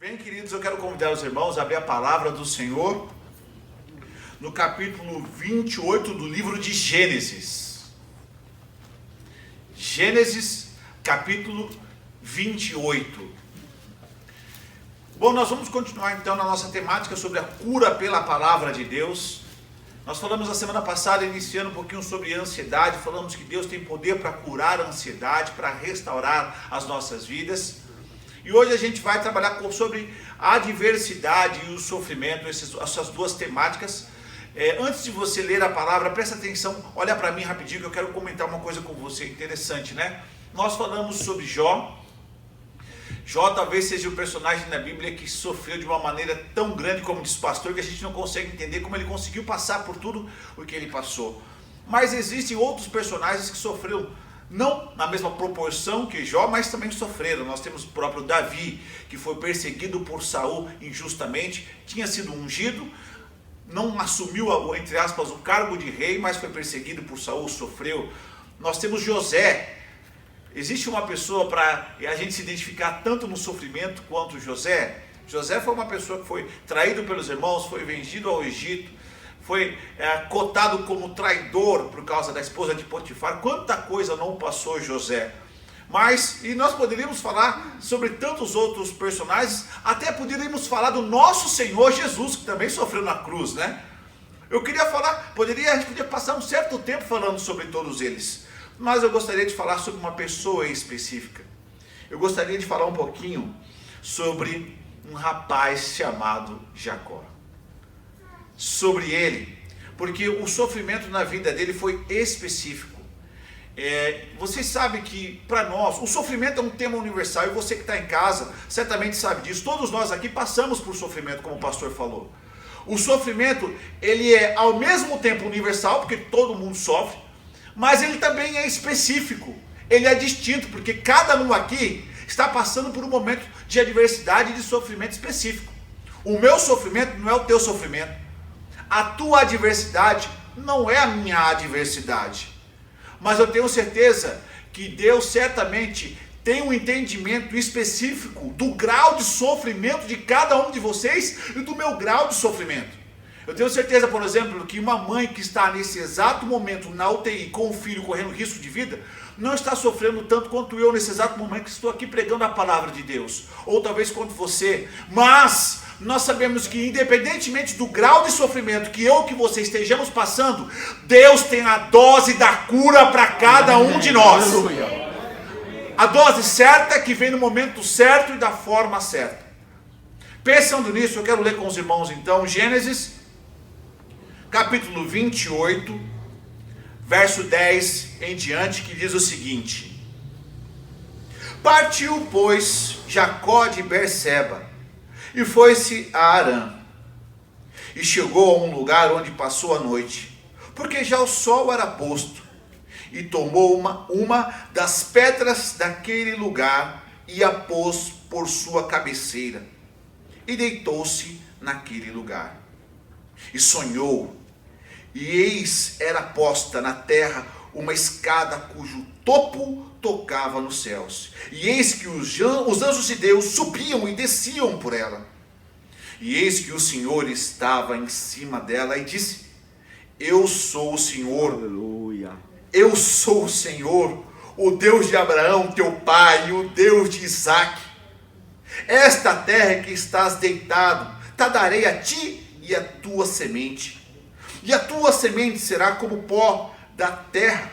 Bem, queridos, eu quero convidar os irmãos a abrir a palavra do Senhor no capítulo 28 do livro de Gênesis. Gênesis, capítulo 28. Bom, nós vamos continuar então na nossa temática sobre a cura pela palavra de Deus. Nós falamos na semana passada, iniciando um pouquinho sobre ansiedade, falamos que Deus tem poder para curar a ansiedade, para restaurar as nossas vidas. E hoje a gente vai trabalhar sobre a adversidade e o sofrimento, essas duas temáticas. Antes de você ler a palavra, presta atenção, olha para mim rapidinho que eu quero comentar uma coisa com você interessante, né? Nós falamos sobre Jó. Jó talvez seja o personagem na Bíblia que sofreu de uma maneira tão grande, como diz o pastor, que a gente não consegue entender como ele conseguiu passar por tudo o que ele passou. Mas existem outros personagens que sofreram, não na mesma proporção que Jó, mas também sofreram. Nós temos o próprio Davi, que foi perseguido por Saul injustamente, tinha sido ungido, não assumiu, entre aspas, o cargo de rei, mas foi perseguido por Saul, sofreu. Nós temos José. Existe uma pessoa para a gente se identificar tanto no sofrimento quanto José. José foi uma pessoa que foi traído pelos irmãos, foi vendido ao Egito, foi cotado como traidor por causa da esposa de Potifar. Quanta coisa não passou José. E nós poderíamos falar sobre tantos outros personagens, até poderíamos falar do nosso Senhor Jesus, que também sofreu na cruz, né? Eu queria falar, a gente podia passar um certo tempo falando sobre todos eles. Mas eu gostaria de falar sobre uma pessoa específica. Eu gostaria de falar um pouquinho sobre um rapaz chamado Jacó. Sobre ele, porque o sofrimento na vida dele foi específico. Vocês sabem que para nós, o sofrimento é um tema universal, e você que está em casa certamente sabe disso. Todos nós aqui passamos por sofrimento, como o pastor falou. O sofrimento, ele é ao mesmo tempo universal, porque todo mundo sofre, mas ele também é específico, ele é distinto, porque cada um aqui está passando por um momento de adversidade e de sofrimento específico. O meu sofrimento não é o teu sofrimento, a tua adversidade não é a minha adversidade, mas eu tenho certeza que Deus certamente tem um entendimento específico do grau de sofrimento de cada um de vocês e do meu grau de sofrimento. Eu tenho certeza, por exemplo, que uma mãe que está nesse exato momento na UTI com o filho correndo risco de vida, não está sofrendo tanto quanto eu nesse exato momento que estou aqui pregando a palavra de Deus, ou talvez quanto você, mas nós sabemos que independentemente do grau de sofrimento que eu, que você estejamos passando, Deus tem a dose da cura para cada um de nós. A dose certa que vem no momento certo e da forma certa. Pensando nisso, eu quero ler com os irmãos então Gênesis capítulo 28, verso 10 em diante, que diz o seguinte: Partiu, pois, Jacó de Berseba, e foi-se a Harã, e chegou a um lugar onde passou a noite, porque já o sol era posto, e tomou uma das pedras daquele lugar, e a pôs por sua cabeceira, e deitou-se naquele lugar, e sonhou. E eis era posta na terra uma escada cujo topo tocava nos céus. E eis que os anjos de Deus subiam e desciam por ela. E eis que o Senhor estava em cima dela e disse: Eu sou o Senhor, aleluia. Eu sou o Senhor, o Deus de Abraão, teu pai, e o Deus de Isaque. Esta terra que estás deitado, te darei a ti e a tua semente. E a tua semente será como o pó da terra,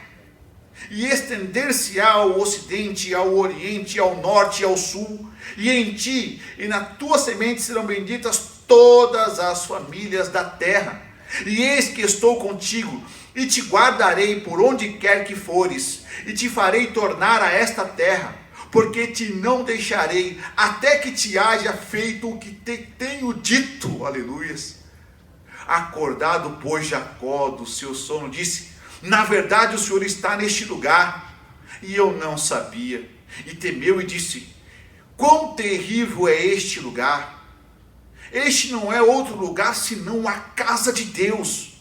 e estender-se-á ao ocidente, ao oriente, ao norte e ao sul, e em ti e na tua semente serão benditas todas as famílias da terra. E eis que estou contigo, e te guardarei por onde quer que fores, e te farei tornar a esta terra, porque te não deixarei, até que te haja feito o que te tenho dito. Aleluias. Acordado, pois, Jacó do seu sono, disse: Na verdade o Senhor está neste lugar, e eu não sabia. E temeu e disse: Quão terrível é este lugar! Este não é outro lugar senão a casa de Deus,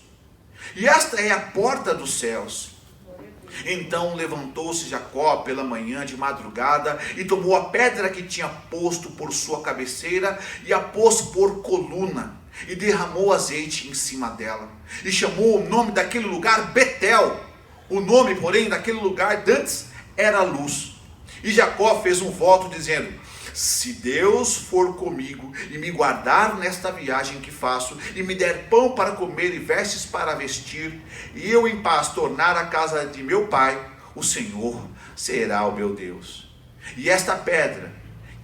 e esta é a porta dos céus. Então levantou-se Jacó pela manhã de madrugada e tomou a pedra que tinha posto por sua cabeceira e a pôs por coluna e derramou azeite em cima dela e chamou o nome daquele lugar Betel. O nome, porém, daquele lugar dantes era Luz. E Jacó fez um voto dizendo: se Deus for comigo e me guardar nesta viagem que faço, e me der pão para comer e vestes para vestir, e eu em paz tornar a casa de meu pai, o Senhor será o meu Deus. E esta pedra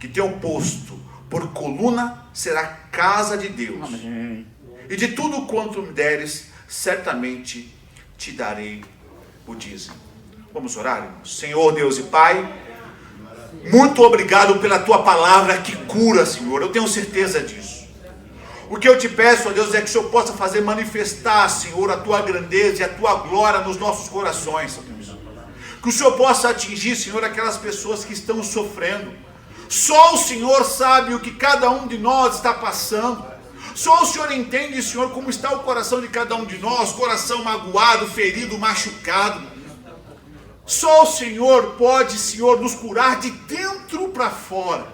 que tenho posto por coluna será casa de Deus. Amém. E de tudo quanto me deres, certamente te darei o dízimo. Vamos orar, irmãos? Senhor Deus e Pai, muito obrigado pela tua palavra que cura, Senhor. Eu tenho certeza disso. O que eu te peço, ó Deus, é que o Senhor possa fazer manifestar, Senhor, a tua grandeza e a tua glória nos nossos corações. Que o Senhor possa atingir, Senhor, aquelas pessoas que estão sofrendo. Só o Senhor sabe o que cada um de nós está passando. Só o Senhor entende, Senhor, como está o coração de cada um de nós. Coração magoado, ferido, machucado. Só o Senhor pode, Senhor, nos curar de dentro para fora.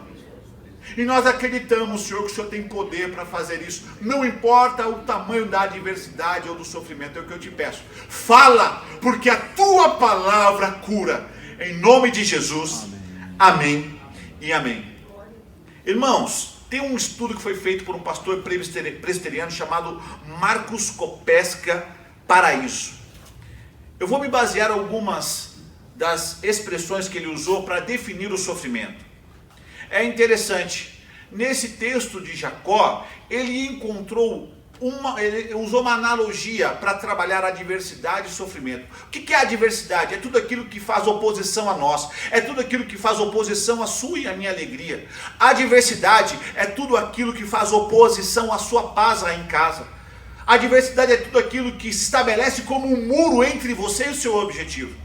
E nós acreditamos, Senhor, que o Senhor tem poder para fazer isso. Não importa o tamanho da adversidade ou do sofrimento, é o que eu te peço. Fala, porque a tua palavra cura. Em nome de Jesus. Amém e amém. Irmãos, tem um estudo que foi feito por um pastor presbiteriano chamado Marcos Kopesca Paraíso. Eu vou me basear em algumas das expressões que ele usou para definir o sofrimento. É interessante, nesse texto de Jacó, ele usou uma analogia para trabalhar a adversidade e sofrimento. O que é a adversidade? É tudo aquilo que faz oposição a nós, é tudo aquilo que faz oposição à sua e à minha alegria. A adversidade é tudo aquilo que faz oposição à sua paz lá em casa. A adversidade é tudo aquilo que se estabelece como um muro entre você e o seu objetivo.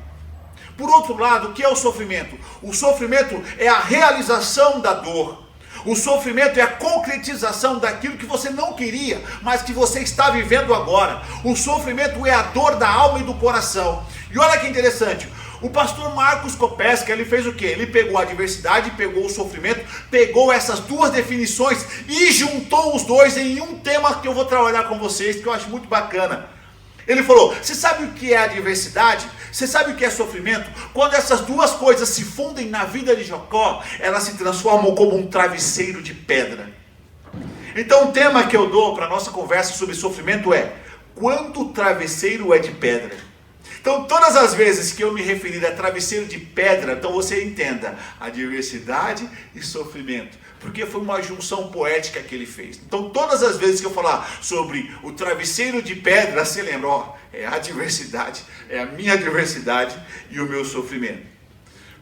Por outro lado, o que é o sofrimento? O sofrimento é a realização da dor. O sofrimento é a concretização daquilo que você não queria, mas que você está vivendo agora. O sofrimento é a dor da alma e do coração. E olha que interessante, o pastor Marcos Kopesca, ele fez o quê? Ele pegou a adversidade, pegou o sofrimento, pegou essas duas definições e juntou os dois em um tema que eu vou trabalhar com vocês, que eu acho muito bacana. Ele falou: você sabe o que é adversidade? Você sabe o que é sofrimento? Quando essas duas coisas se fundem na vida de Jacó, elas se transformam como um travesseiro de pedra. Então o tema que eu dou para a nossa conversa sobre sofrimento é: quando o travesseiro é de pedra? Então todas as vezes que eu me referir a travesseiro de pedra, então você entenda, adversidade e sofrimento. Porque foi uma junção poética que ele fez. Então todas as vezes que eu falar sobre o travesseiro de pedra, você lembra, ó, é a adversidade, é a minha adversidade e o meu sofrimento.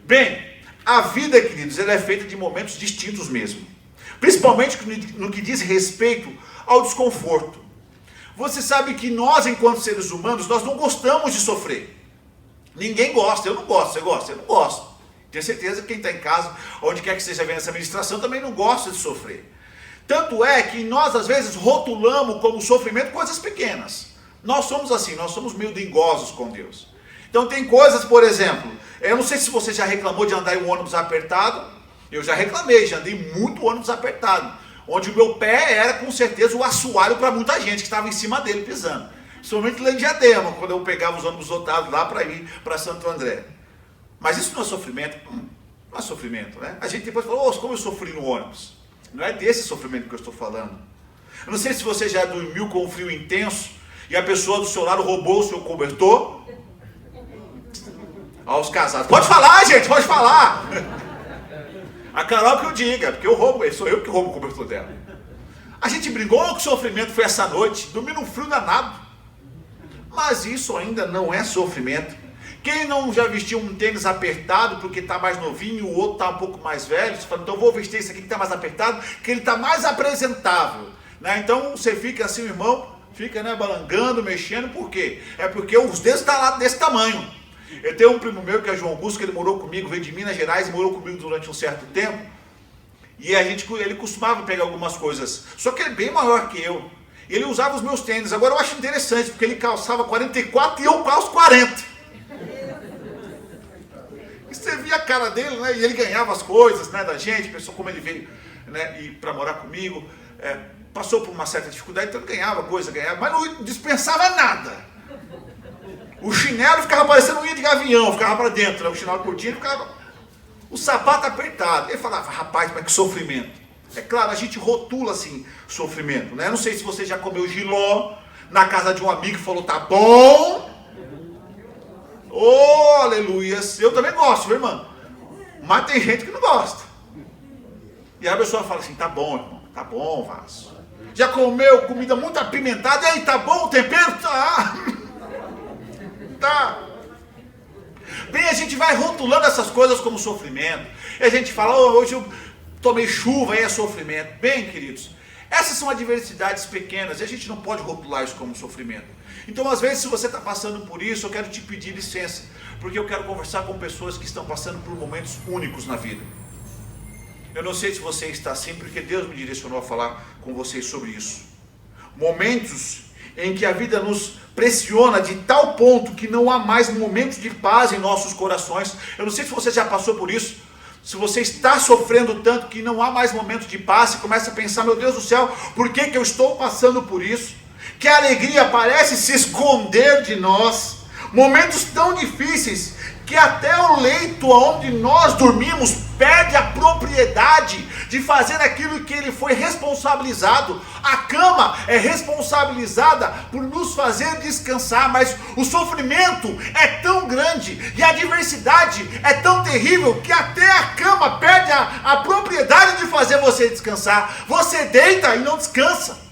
Bem, a vida, queridos, ela é feita de momentos distintos mesmo. Principalmente no que diz respeito ao desconforto. Você sabe que nós, enquanto seres humanos, nós não gostamos de sofrer. Ninguém gosta, eu não gosto, você gosta? Eu não gosto. Tenho certeza que quem está em casa, onde quer que esteja vendo essa ministração, também não gosta de sofrer. Tanto é que nós, às vezes, rotulamos como sofrimento coisas pequenas. Nós somos assim, nós somos meio dengosos com Deus. Então tem coisas, por exemplo, eu não sei se você já reclamou de andar em um ônibus apertado. Eu já reclamei, já andei muito ônibus apertado, onde o meu pé era com certeza o assoalho para muita gente que estava em cima dele pisando. Principalmente lá em Diadema, quando eu pegava os ônibus lotados lá para ir para Santo André. Mas isso não é sofrimento? Não é sofrimento, né? A gente depois falou: como eu sofri no ônibus. Não é desse sofrimento que eu estou falando. Eu não sei se você já dormiu com um frio intenso e a pessoa do seu lado roubou o seu cobertor. Aos casados. Pode falar, gente, pode falar. A Carol que eu diga, porque eu roubo, sou eu que roubo o cobertor dela. A gente brigou que o sofrimento foi essa noite, dormi num frio danado. Mas isso ainda não é sofrimento. Quem não já vestiu um tênis apertado porque está mais novinho, o outro está um pouco mais velho, você fala: então eu vou vestir esse aqui que está mais apertado, que ele está mais apresentável, né? Então você fica assim, o irmão fica, né, balangando, mexendo, por quê? É porque os dedos estão lá desse tamanho. Eu tenho um primo meu que é João Augusto, que ele morou comigo, veio de Minas Gerais e morou comigo durante um certo tempo, e ele costumava pegar algumas coisas, só que ele é bem maior que eu, e ele usava os meus tênis. Agora eu acho interessante, porque ele calçava 44 e eu calço 40. você via a cara dele, né? E ele ganhava as coisas, né, da gente, pensou como ele veio, né, para morar comigo, passou por uma certa dificuldade, então ele ganhava, mas não dispensava nada. O chinelo ficava parecendo unha de gavião, ficava para dentro, né? O chinelo curtinho ficava, o sapato apertado. Ele falava, rapaz, mas que sofrimento. É claro, a gente rotula assim, sofrimento, né? Não sei se você já comeu jiló na casa de um amigo e falou, tá bom. Oh, aleluia. Eu também gosto, viu, irmão? Mas tem gente que não gosta. E aí a pessoa fala assim, tá bom, irmão, tá bom, vaso. Já comeu comida muito apimentada? E aí, tá bom o tempero? Tá. Tá. Bem, a gente vai rotulando essas coisas como sofrimento. E a gente fala, oh, hoje eu tomei chuva, aí é sofrimento. Bem, queridos, essas são adversidades pequenas e a gente não pode rotular isso como sofrimento. Então, às vezes, se você está passando por isso, eu quero te pedir licença, porque eu quero conversar com pessoas que estão passando por momentos únicos na vida. Eu não sei se você está assim, porque Deus me direcionou a falar com vocês sobre isso. Momentos em que a vida nos pressiona de tal ponto que não há mais momentos de paz em nossos corações. Eu não sei se você já passou por isso. Se você está sofrendo tanto que não há mais momentos de paz, você começa a pensar, meu Deus do céu, por que eu estou passando por isso? Que a alegria parece se esconder de nós. Momentos tão difíceis que até o leito onde nós dormimos perde a propriedade de fazer aquilo que ele foi responsabilizado. A cama é responsabilizada por nos fazer descansar, mas o sofrimento é tão grande e a adversidade é tão terrível que até a cama perde a propriedade de fazer você descansar. Você deita e não descansa.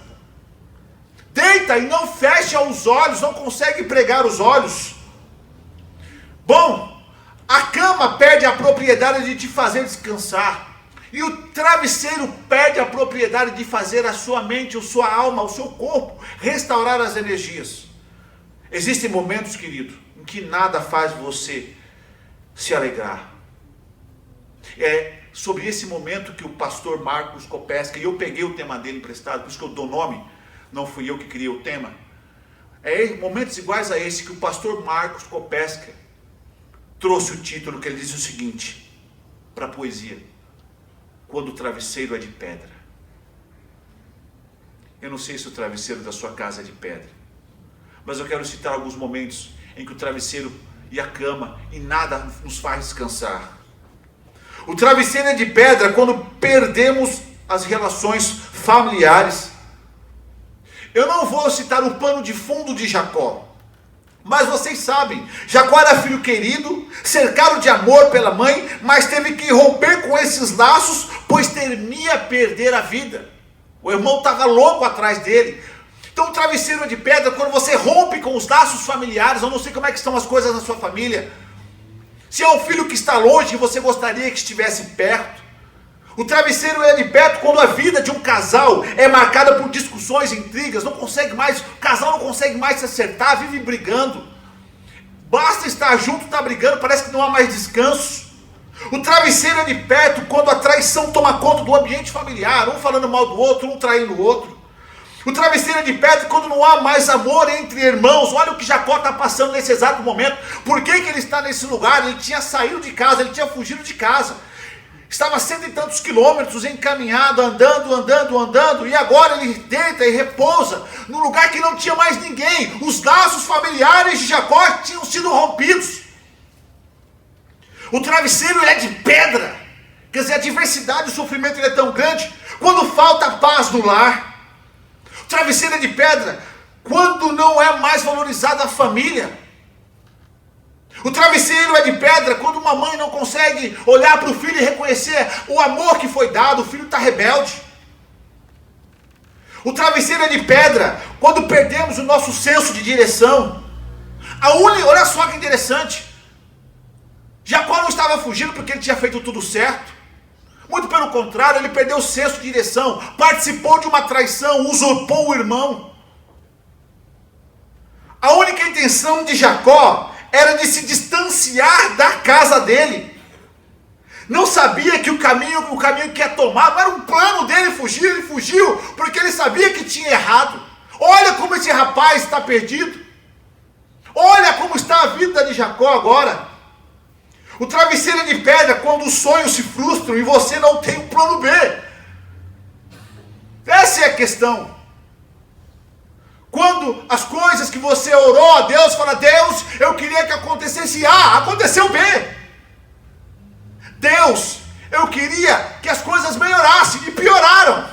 Deita e não fecha os olhos, não consegue pregar os olhos. Bom, a cama perde a propriedade de te fazer descansar. E o travesseiro perde a propriedade de fazer a sua mente, a sua alma, o seu corpo restaurar as energias. Existem momentos, querido, em que nada faz você se alegrar. É sobre esse momento que o pastor Marcos Kopeska, e eu peguei o tema dele emprestado, por isso que eu dou nome, não fui eu que criei o tema. É em momentos iguais a esse que o pastor Marcos Kopeska trouxe o título, que ele diz o seguinte, para a poesia: quando o travesseiro é de pedra. Eu não sei se o travesseiro da sua casa é de pedra, mas eu quero citar alguns momentos em que o travesseiro e a cama e nada nos faz descansar. O travesseiro é de pedra quando perdemos as relações familiares. Eu não vou citar o pano de fundo de Jacó, mas vocês sabem, Jacó era filho querido, cercado de amor pela mãe, mas teve que romper com esses laços, pois temia perder a vida. O irmão estava louco atrás dele. Então o travesseiro é de pedra quando você rompe com os laços familiares. Eu não sei como é que estão as coisas na sua família. Se é um filho que está longe e você gostaria que estivesse perto. O travesseiro é de perto quando a vida de um casal é marcada por discussões, intrigas, o casal não consegue mais se acertar, vive brigando. Basta estar junto, está brigando, parece que não há mais descanso. O travesseiro é de perto quando a traição toma conta do ambiente familiar, um falando mal do outro, um traindo o outro. O travesseiro é de perto quando não há mais amor entre irmãos. Olha o que Jacó está passando nesse exato momento. Por que ele está nesse lugar? Ele tinha saído de casa, ele tinha fugido de casa. Estava a 100 e tantos quilômetros encaminhado, andando, e agora ele deita e repousa num lugar que não tinha mais ninguém. Os laços familiares de Jacó tinham sido rompidos. O travesseiro é de pedra, quer dizer, a diversidade, o sofrimento ele é tão grande, quando falta paz no lar. O travesseiro é de pedra, quando não é mais valorizada a família. O travesseiro é de pedra quando uma mãe não consegue olhar para o filho e reconhecer o amor que foi dado, o filho está rebelde. O travesseiro é de pedra quando perdemos o nosso senso de direção. Olha só que interessante. Jacó não estava fugindo porque ele tinha feito tudo certo. Muito pelo contrário, ele perdeu o senso de direção, participou de uma traição, usurpou o irmão. A única intenção de Jacó era de se distanciar da casa dele. Não sabia que o caminho que ia tomar não era um plano dele fugir, ele fugiu porque ele sabia que tinha errado. Olha como esse rapaz está perdido. Olha como está a vida de Jacó agora. O travesseiro é de pedra quando os sonhos se frustram e você não tem um plano B. Essa é a questão. Quando as coisas que você orou a Deus, fala: Deus, eu queria que acontecesse A, aconteceu B. Deus, eu queria que as coisas melhorassem e pioraram.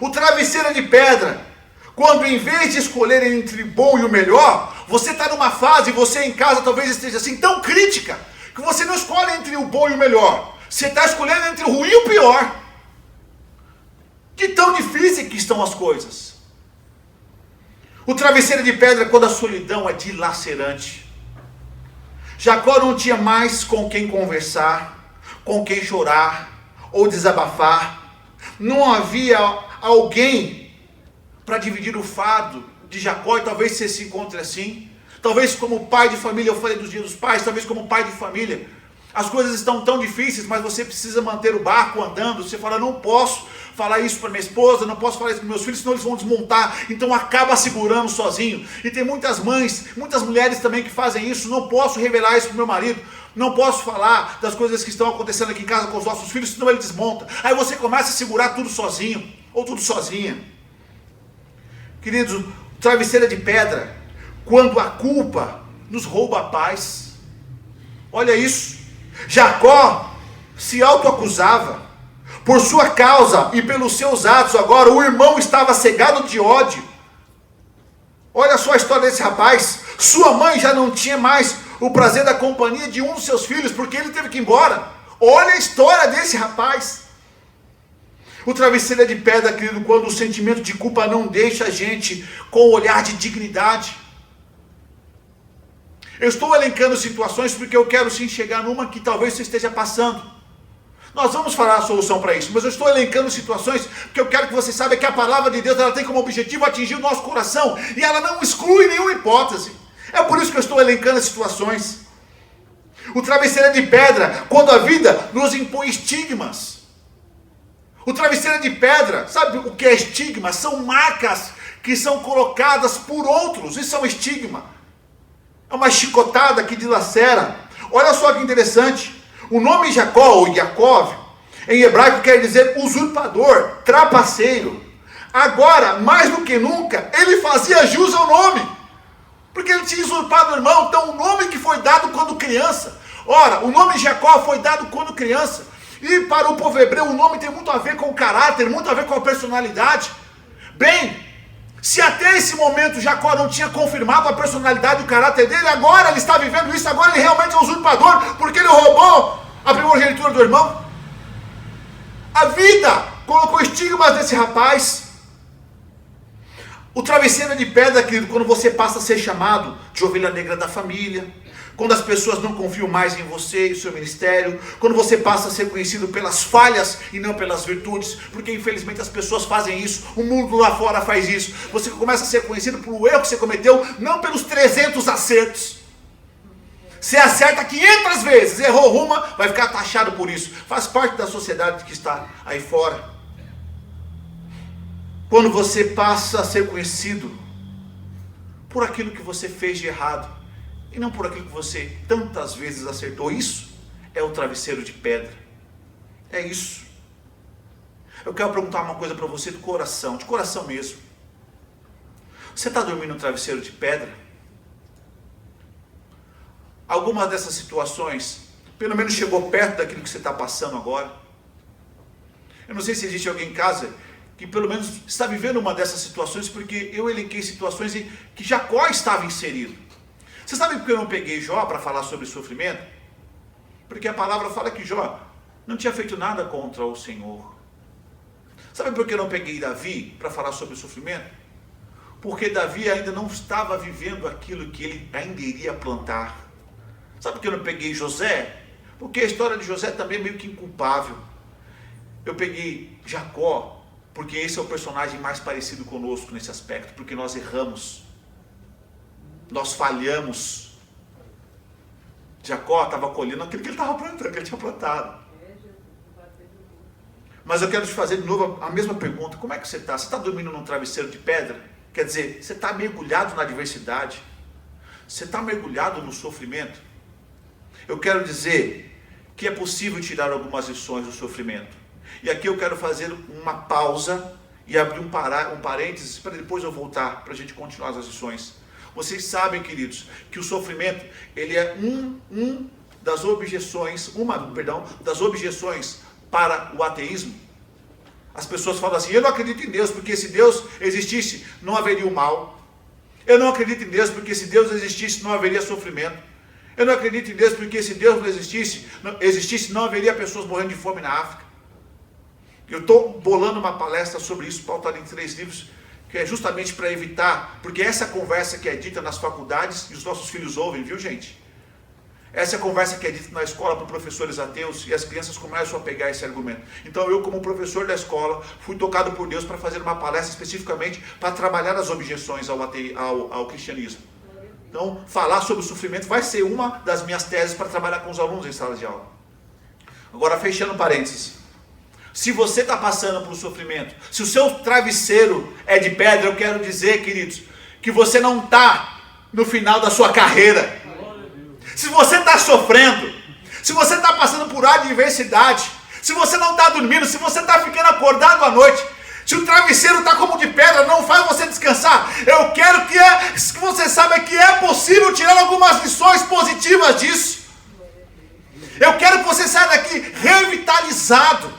O travesseiro é de pedra quando, em vez de escolher entre o bom e o melhor, você está numa fase, você em casa talvez esteja assim tão crítica, que você não escolhe entre o bom e o melhor, você está escolhendo entre o ruim e o pior. De tão difícil que estão as coisas. O travesseiro de pedra quando a solidão é dilacerante. Jacó não tinha mais com quem conversar, com quem chorar ou desabafar. Não havia alguém para dividir o fardo de Jacó, e talvez você se encontre assim. Talvez como pai de família, eu falei dos dias dos pais, talvez como pai de família, as coisas estão tão difíceis, mas você precisa manter o barco andando. Você fala: não posso falar isso para minha esposa, não posso falar isso para meus filhos, senão eles vão desmontar. Então acaba segurando sozinho. E tem muitas mães, muitas mulheres também que fazem isso: não posso revelar isso para o meu marido, não posso falar das coisas que estão acontecendo aqui em casa com os nossos filhos, senão ele desmonta. Aí você começa a segurar tudo sozinho, ou tudo sozinha. Queridos, o travesseiro é de pedra quando a culpa nos rouba a paz. Olha isso. Jacó se autoacusava por sua causa e pelos seus atos. Agora o irmão estava cegado de ódio. Olha só a história desse rapaz. Sua mãe já não tinha mais o prazer da companhia de um dos seus filhos, porque ele teve que ir embora. Olha a história desse rapaz. O travesseiro é de pedra, querido, quando o sentimento de culpa não deixa a gente com um olhar de dignidade. Eu estou elencando situações porque eu quero sim chegar numa que talvez você esteja passando. Nós vamos falar a solução para isso, mas eu estou elencando situações porque eu quero que você saiba que a palavra de Deus, ela tem como objetivo atingir o nosso coração, e ela não exclui nenhuma hipótese. É por isso que eu estou elencando as situações. O travesseiro é de pedra quando a vida nos impõe estigmas. O travesseiro é de pedra, sabe o que é estigma? São marcas que são colocadas por outros, isso é um estigma. É uma chicotada que dilacera. Olha só que interessante. O nome Jacó, ou Yaakov, em hebraico quer dizer usurpador, trapaceiro. Agora, mais do que nunca, ele fazia jus ao nome, porque ele tinha usurpado o irmão. Então, o nome que foi dado quando criança. Ora, o nome Jacó foi dado quando criança. E para o povo hebreu, o nome tem muito a ver com o caráter, muito a ver com a personalidade. Bem, se até esse momento Jacó não tinha confirmado a personalidade e o caráter dele, agora ele está vivendo isso, agora ele realmente é um usurpador, porque ele roubou a primogenitura do irmão. A vida colocou estigmas nesse rapaz. O travesseiro é de pedra, querido, quando você passa a ser chamado de ovelha negra da família, quando as pessoas não confiam mais em você e o seu ministério, quando você passa a ser conhecido pelas falhas e não pelas virtudes, porque infelizmente as pessoas fazem isso, o mundo lá fora faz isso. Você começa a ser conhecido pelo erro que você cometeu, não pelos 300 acertos. Você acerta 500 vezes, errou uma, vai ficar taxado por isso. Faz parte da sociedade que está aí fora. Quando você passa a ser conhecido por aquilo que você fez de errado, e não por aquilo que você tantas vezes acertou. Isso é o travesseiro de pedra. É isso. Eu quero perguntar uma coisa para você de coração mesmo. Você está dormindo no travesseiro de pedra? Alguma dessas situações, pelo menos chegou perto daquilo que você está passando agora? Eu não sei se existe alguém em casa que pelo menos está vivendo uma dessas situações, porque eu elenquei situações em que Jacó estava inserido. Você sabe por que eu não peguei Jó para falar sobre sofrimento? Porque a palavra fala que Jó não tinha feito nada contra o Senhor. Sabe por que eu não peguei Davi para falar sobre sofrimento? Porque Davi ainda não estava vivendo aquilo que ele ainda iria plantar. Sabe por que eu não peguei José? Porque a história de José também é meio que inculpável. Eu peguei Jacó, porque esse é o personagem mais parecido conosco nesse aspecto, porque nós erramos. Nós falhamos. Jacó estava colhendo aquilo que ele estava plantando, que ele tinha plantado. Mas eu quero te fazer de novo a mesma pergunta. Como é que você está? Você está dormindo num travesseiro de pedra? Quer dizer, você está mergulhado na adversidade? Você está mergulhado no sofrimento? eu quero dizer que é possível tirar algumas lições do sofrimento. E aqui eu quero fazer uma pausa e abrir um parênteses para depois eu voltar, para a gente continuar as lições. Vocês sabem, queridos, que o sofrimento, ele é uma das objeções para o ateísmo. As pessoas falam assim: eu não acredito em Deus, porque se Deus existisse, não haveria o mal. Eu não acredito em Deus, porque se Deus existisse, não haveria sofrimento. Eu não acredito em Deus, porque se Deus não existisse, não haveria pessoas morrendo de fome na África. Eu estou bolando uma palestra sobre isso, pautada em 3 livros, que é justamente para evitar, porque essa conversa que é dita nas faculdades, e os nossos filhos ouvem, viu, gente? Essa é a conversa que é dita na escola para professores ateus, e as crianças começam a pegar esse argumento. Então eu, como professor da escola, fui tocado por Deus para fazer uma palestra especificamente para trabalhar as objeções ao cristianismo. Então, falar sobre o sofrimento vai ser uma das minhas teses para trabalhar com os alunos em sala de aula. Agora, fechando parênteses. Se você está passando por um sofrimento, se o seu travesseiro é de pedra, eu quero dizer, queridos, que você não está no final da sua carreira. Se você está sofrendo, se você está passando por adversidade, se você não está dormindo, se você está ficando acordado à noite, se o travesseiro está como de pedra, não faz você descansar. Eu quero que você saiba que é possível tirar algumas lições positivas disso. Eu quero que você saia daqui revitalizado.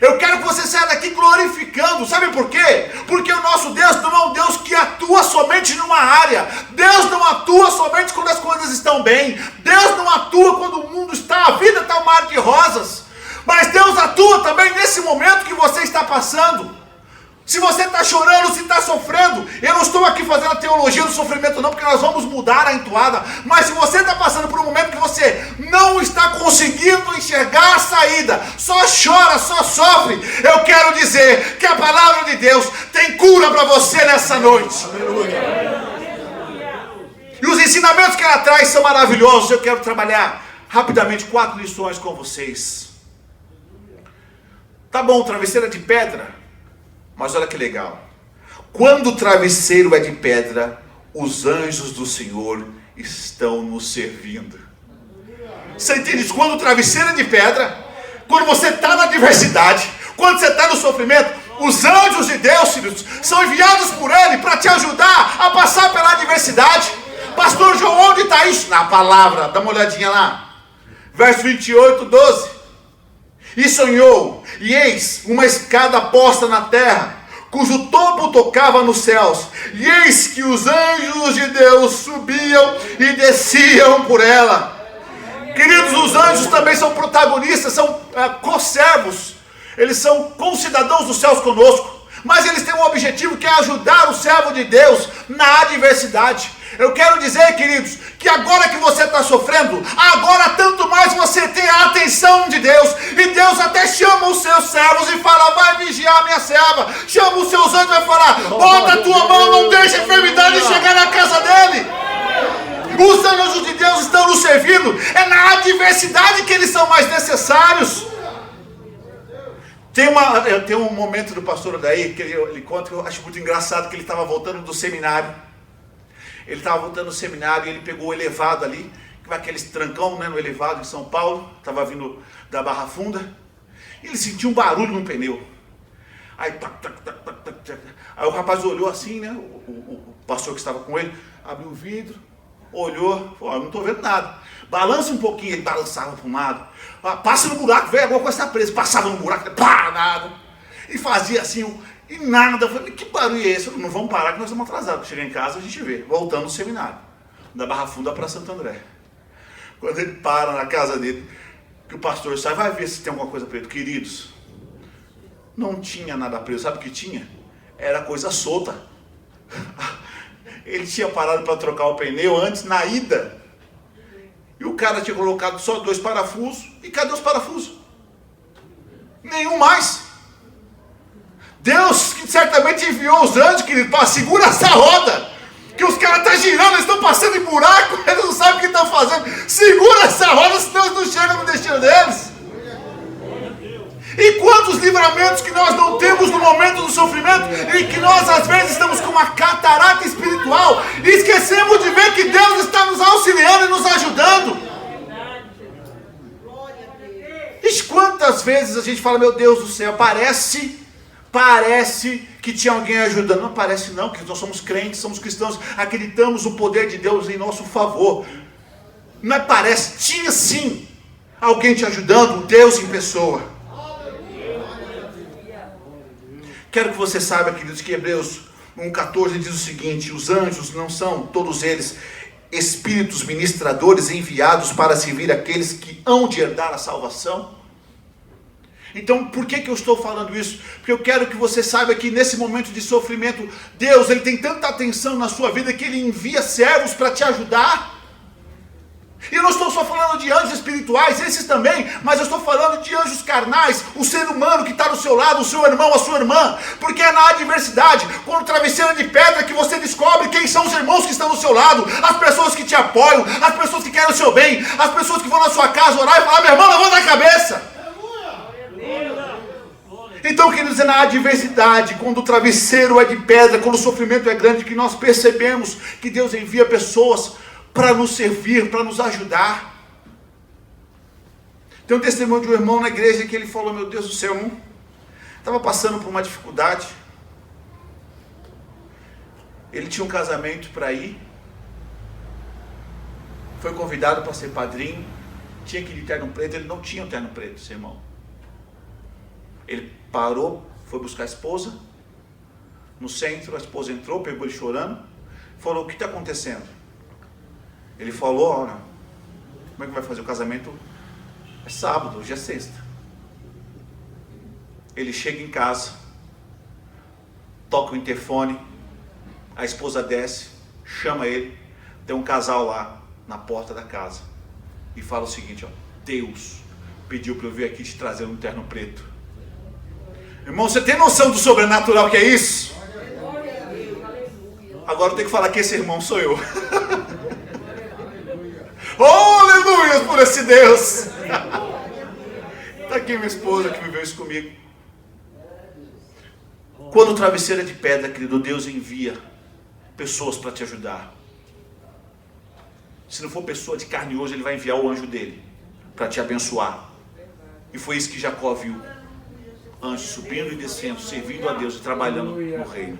Eu quero que você saia daqui glorificando. Sabe por quê? Porque o nosso Deus não é um Deus que atua somente numa área. Deus não atua somente quando as coisas estão bem. Deus não atua quando o mundo está, a vida está um mar de rosas. Mas Deus atua também nesse momento que você está passando. Se você está chorando, se está sofrendo, eu não estou aqui fazendo a teologia do sofrimento não, porque nós vamos mudar a entoada, mas se você está passando por um momento que você não está conseguindo enxergar a saída, só chora, só sofre, eu quero dizer que a palavra de Deus tem cura para você nessa noite. E os ensinamentos que ela traz são maravilhosos. Eu quero trabalhar rapidamente 4 lições com vocês. Tá bom, travesseiro é de pedra. Mas olha que legal, quando o travesseiro é de pedra, os anjos do Senhor estão nos servindo. Você entende isso? Quando o travesseiro é de pedra, quando você está na adversidade, quando você está no sofrimento, os anjos de Deus, filhos, são enviados por Ele para te ajudar a passar pela adversidade. Pastor João, onde está isso? Na palavra, dá uma olhadinha lá, verso 28, 12. E sonhou, e eis uma escada posta na terra, cujo topo tocava nos céus, e eis que os anjos de Deus subiam e desciam por ela. Queridos, os anjos também são protagonistas, são co-servos, eles são concidadãos dos céus conosco, mas eles têm um objetivo que é ajudar o servo de Deus na adversidade. Eu quero dizer, queridos, que agora que você está sofrendo, agora tanto mais você tem a atenção de Deus, e Deus até chama os seus servos e fala: vai vigiar a minha serva, chama os seus anjos e vai falar: bota a tua mão, não deixa a enfermidade chegar na casa dele. Os anjos de Deus estão nos servindo, é na adversidade que eles são mais necessários. Tem um momento do pastor Odair que ele conta, que eu acho muito engraçado, que ele estava voltando do seminário. Ele estava voltando do seminário e ele pegou o elevado ali, que vai aqueles trancão, né, no elevado em São Paulo, estava vindo da Barra Funda, e ele sentiu um barulho no pneu. Aí, aí o rapaz olhou assim, né, o pastor que estava com ele, abriu o vidro, olhou, falou: não estou vendo nada. Balança um pouquinho, ele balançava para um lado. Passa no buraco, velho, alguma coisa está presa. Passava no buraco, pá, nada. E fazia assim, e nada. Eu falei: que barulho é esse? Não vamos parar que nós estamos atrasados. Chegar em casa a gente vê. Voltando no seminário, da Barra Funda para Santo André. Quando ele para na casa dele, que o pastor sai, vai ver se tem alguma coisa presa. Queridos, não tinha nada preso. Sabe o que tinha? Era coisa solta. Ele tinha parado para trocar o pneu antes, na ida. E o cara tinha colocado só 2 parafusos. E cadê os parafusos? Nenhum mais. Deus que certamente enviou os anjos, querido, para segurar essa roda. Que os caras estão girando, eles estão passando em buraco, eles não sabem o que estão fazendo. Segura essa roda, senão eles não chegam no destino deles. E quantos livramentos que nós não temos no momento do sofrimento, e que nós às vezes estamos com uma catarata espiritual e esquecemos de ver que Deus está nos auxiliando e nos ajudando. Quantas vezes a gente fala, meu Deus do céu, parece que tinha alguém ajudando. Não parece não, que nós somos crentes, somos cristãos, acreditamos no poder de Deus em nosso favor. Não é parece, tinha sim alguém te ajudando, Deus em pessoa. Quero que você saiba, queridos, que Hebreus 1,14 diz o seguinte: os anjos não são todos eles espíritos ministradores enviados para servir aqueles que hão de herdar a salvação? Então, por que eu estou falando isso? Porque eu quero que você saiba que nesse momento de sofrimento, Deus, Ele tem tanta atenção na sua vida que Ele envia servos para te ajudar. E eu não estou só falando de anjos espirituais, esses também, mas eu estou falando de anjos carnais, o ser humano que está do seu lado, o seu irmão, a sua irmã, porque é na adversidade, quando o travesseiro é de pedra, que você descobre quem são os irmãos que estão do seu lado, as pessoas que te apoiam, as pessoas que querem o seu bem, as pessoas que vão na sua casa orar e falar, meu irmão, levanta a cabeça. Então, queridos, é na adversidade, quando o travesseiro é de pedra, quando o sofrimento é grande, que nós percebemos que Deus envia pessoas para nos servir, para nos ajudar. Tem um testemunho de um irmão na igreja que ele falou, meu Deus do céu, estava passando por uma dificuldade. Ele tinha um casamento para ir, foi convidado para ser padrinho, tinha que ir de terno preto, ele não tinha um terno preto, esse irmão. Ele parou, foi buscar a esposa, no centro, a esposa entrou, pegou ele chorando, falou, o que está acontecendo? Ele falou, olha, como é que vai fazer o casamento? É sábado, hoje é sexta. Ele chega em casa, toca o interfone, a esposa desce, chama ele, tem um casal lá na porta da casa e fala o seguinte, ó, Deus pediu para eu vir aqui te trazer um terno preto. Irmão, você tem noção do sobrenatural que é isso? Agora eu tenho que falar que esse irmão sou eu. Oh, aleluia por esse Deus. Está aqui minha esposa que viveu isso comigo. Quando o travesseiro é de pedra, querido, Deus envia pessoas para te ajudar. Se não for pessoa de carne e osso, Ele vai enviar o anjo dele para te abençoar. E foi isso que Jacó viu. Anjos subindo e descendo, servindo a Deus e trabalhando no reino.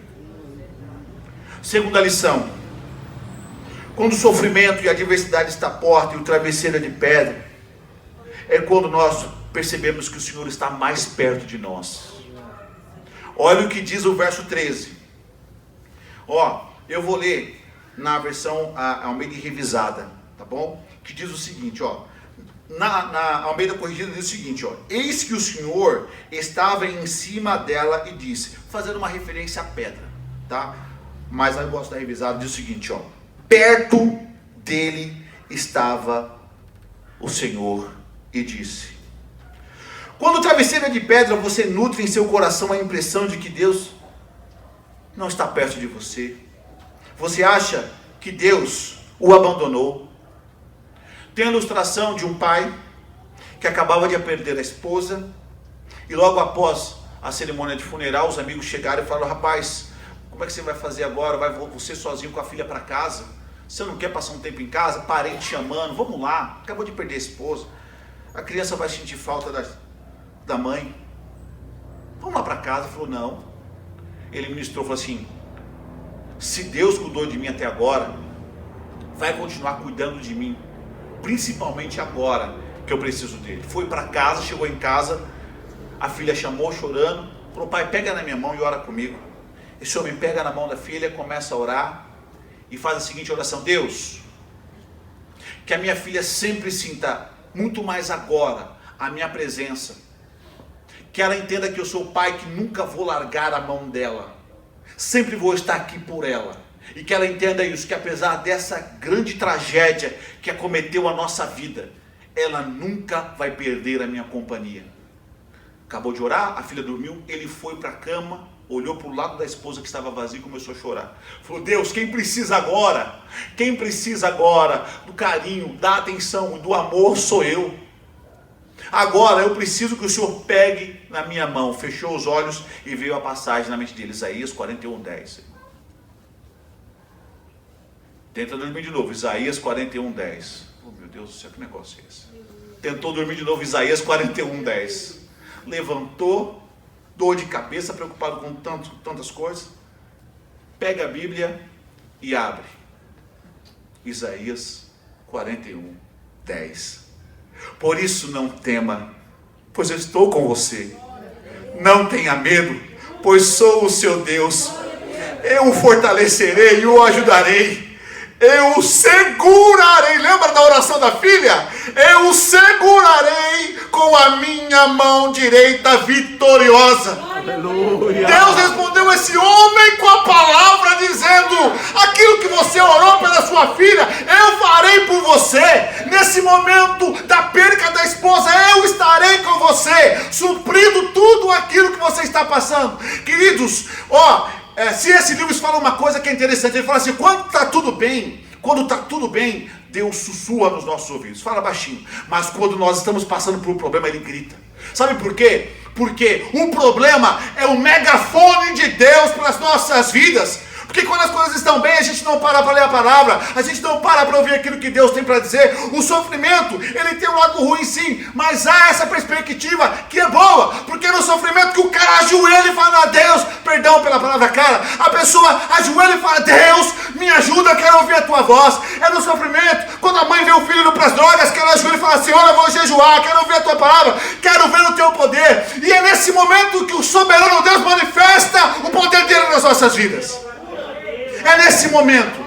Segunda lição. Quando o sofrimento e a adversidade está à porta e o travesseiro é de pedra, é quando nós percebemos que o Senhor está mais perto de nós. Olha o que diz o verso 13. Eu vou ler na versão Almeida revisada, tá bom? Que diz o seguinte, na Almeida corrigida diz o seguinte, eis que o Senhor estava em cima dela e disse, fazendo uma referência à pedra, tá? Mas eu gosto da revisada, diz o seguinte, perto dele estava o Senhor e disse. Quando o travesseiro é de pedra, você nutre em seu coração a impressão de que Deus não está perto de você. Você acha que Deus o abandonou. Tem a ilustração de um pai que acabava de perder a esposa e logo após a cerimônia de funeral, os amigos chegaram e falaram, rapaz, como é que você vai fazer agora? Vai você sozinho com a filha para casa? Você não quer passar um tempo em casa? Parente chamando, vamos lá, acabou de perder a esposa. A criança vai sentir falta da mãe. Vamos lá para casa. Ele falou, não. Ele ministrou, falou assim, se Deus cuidou de mim até agora, vai continuar cuidando de mim, principalmente agora que eu preciso dele. Foi para casa, chegou em casa, a filha chamou chorando, falou, pai, pega na minha mão e ora comigo. Esse homem pega na mão da filha, começa a orar e faz a seguinte oração, Deus, que a minha filha sempre sinta muito mais agora a minha presença, que ela entenda que eu sou o pai que nunca vou largar a mão dela, sempre vou estar aqui por ela, e que ela entenda isso, que apesar dessa grande tragédia que acometeu a nossa vida, ela nunca vai perder a minha companhia. Acabou de orar, a filha dormiu, ele foi para a cama, olhou para o lado da esposa que estava vazia e começou a chorar. Falou, Deus, quem precisa agora do carinho, da atenção e do amor sou eu. Agora eu preciso que o Senhor pegue na minha mão. Fechou os olhos e veio a passagem na mente dele, Isaías 41:10. Tenta dormir de novo, Isaías 41:10. Oh meu Deus do céu, que negócio é esse? tentou dormir de novo, Isaías 41:10. Levantou, dor de cabeça, preocupado com tantas coisas. Pega a Bíblia e abre. Isaías 41:10. Por isso não tema, pois eu estou com você. Não tenha medo, pois sou o seu Deus. Eu o fortalecerei e o ajudarei. Eu o segurarei. Lembra da oração da filha? Eu o segurarei com a minha mão direita vitoriosa. Aleluia. Deus respondeu esse homem com a palavra dizendo: aquilo que você orou pela sua filha, eu farei por você. Nesse momento da perca da esposa, eu estarei com você, suprindo tudo aquilo que você está passando. Queridos, C.S. Lewis fala uma coisa que é interessante. Ele fala assim: quando está tudo bem, Deus sussurra nos nossos ouvidos, fala baixinho. Mas quando nós estamos passando por um problema, Ele grita. Sabe por quê? Porque o problema é o megafone de Deus para as nossas vidas. Porque quando as coisas estão bem, a gente não para ler a palavra, a gente não para ouvir aquilo que Deus tem para dizer. O sofrimento, ele tem um lado ruim sim, mas há essa perspectiva que é boa, porque no sofrimento que o cara ajoelha e fala: Deus, perdão pela palavra cara, a pessoa ajoelha e fala: Deus, me ajuda, quero ouvir a tua voz. É no sofrimento, quando a mãe vê o filho indo para as drogas, que ela ajoelha e fala: Senhor, eu vou jejuar, quero ouvir a tua palavra, quero ver o teu poder. E é nesse momento que o soberano Deus manifesta o poder dele nas nossas vidas. É nesse momento,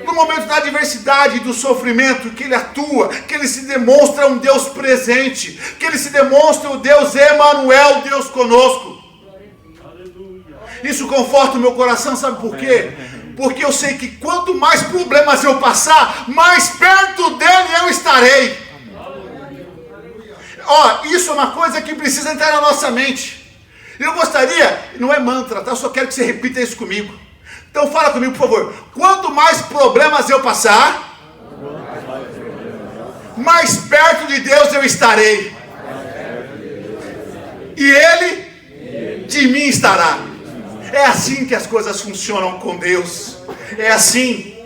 no momento da adversidade, do sofrimento, que Ele atua, que Ele se demonstra um Deus presente, que Ele se demonstra o Deus Emanuel, Deus conosco. Isso conforta o meu coração, sabe por quê? Porque eu sei que quanto mais problemas eu passar, mais perto dEle eu estarei. Isso é uma coisa que precisa entrar na nossa mente. Eu gostaria, não é mantra, tá? Eu só quero que você repita isso comigo. Então fala comigo, por favor. Quanto mais problemas eu passar, mais perto de Deus eu estarei. E Ele de mim estará. É assim que as coisas funcionam com Deus. É assim.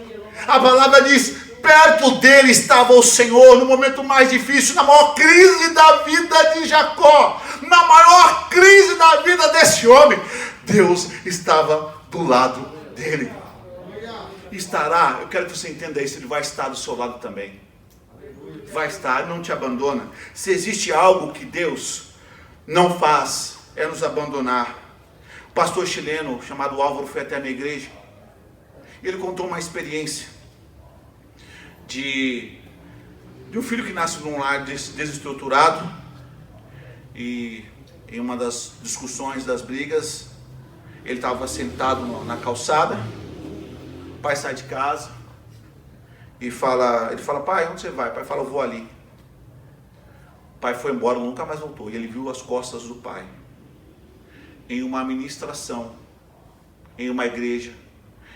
A palavra diz: perto dele estava o Senhor no momento mais difícil, na maior crise da vida de Jacó, na maior crise da vida desse homem. Deus estava do lado dele. Estará, eu quero que você entenda isso, Ele vai estar do seu lado também. Vai estar, não te abandona. Se existe algo que Deus não faz, é nos abandonar. O pastor chileno chamado Álvaro foi até a minha igreja. E ele contou uma experiência de um filho que nasce num lar desestruturado. E em uma das discussões, das brigas, ele estava sentado na calçada. O pai sai de casa e ele fala: pai, onde você vai? O pai fala: eu vou ali. O pai foi embora, nunca mais voltou. E ele viu as costas do pai em uma ministração, em uma igreja,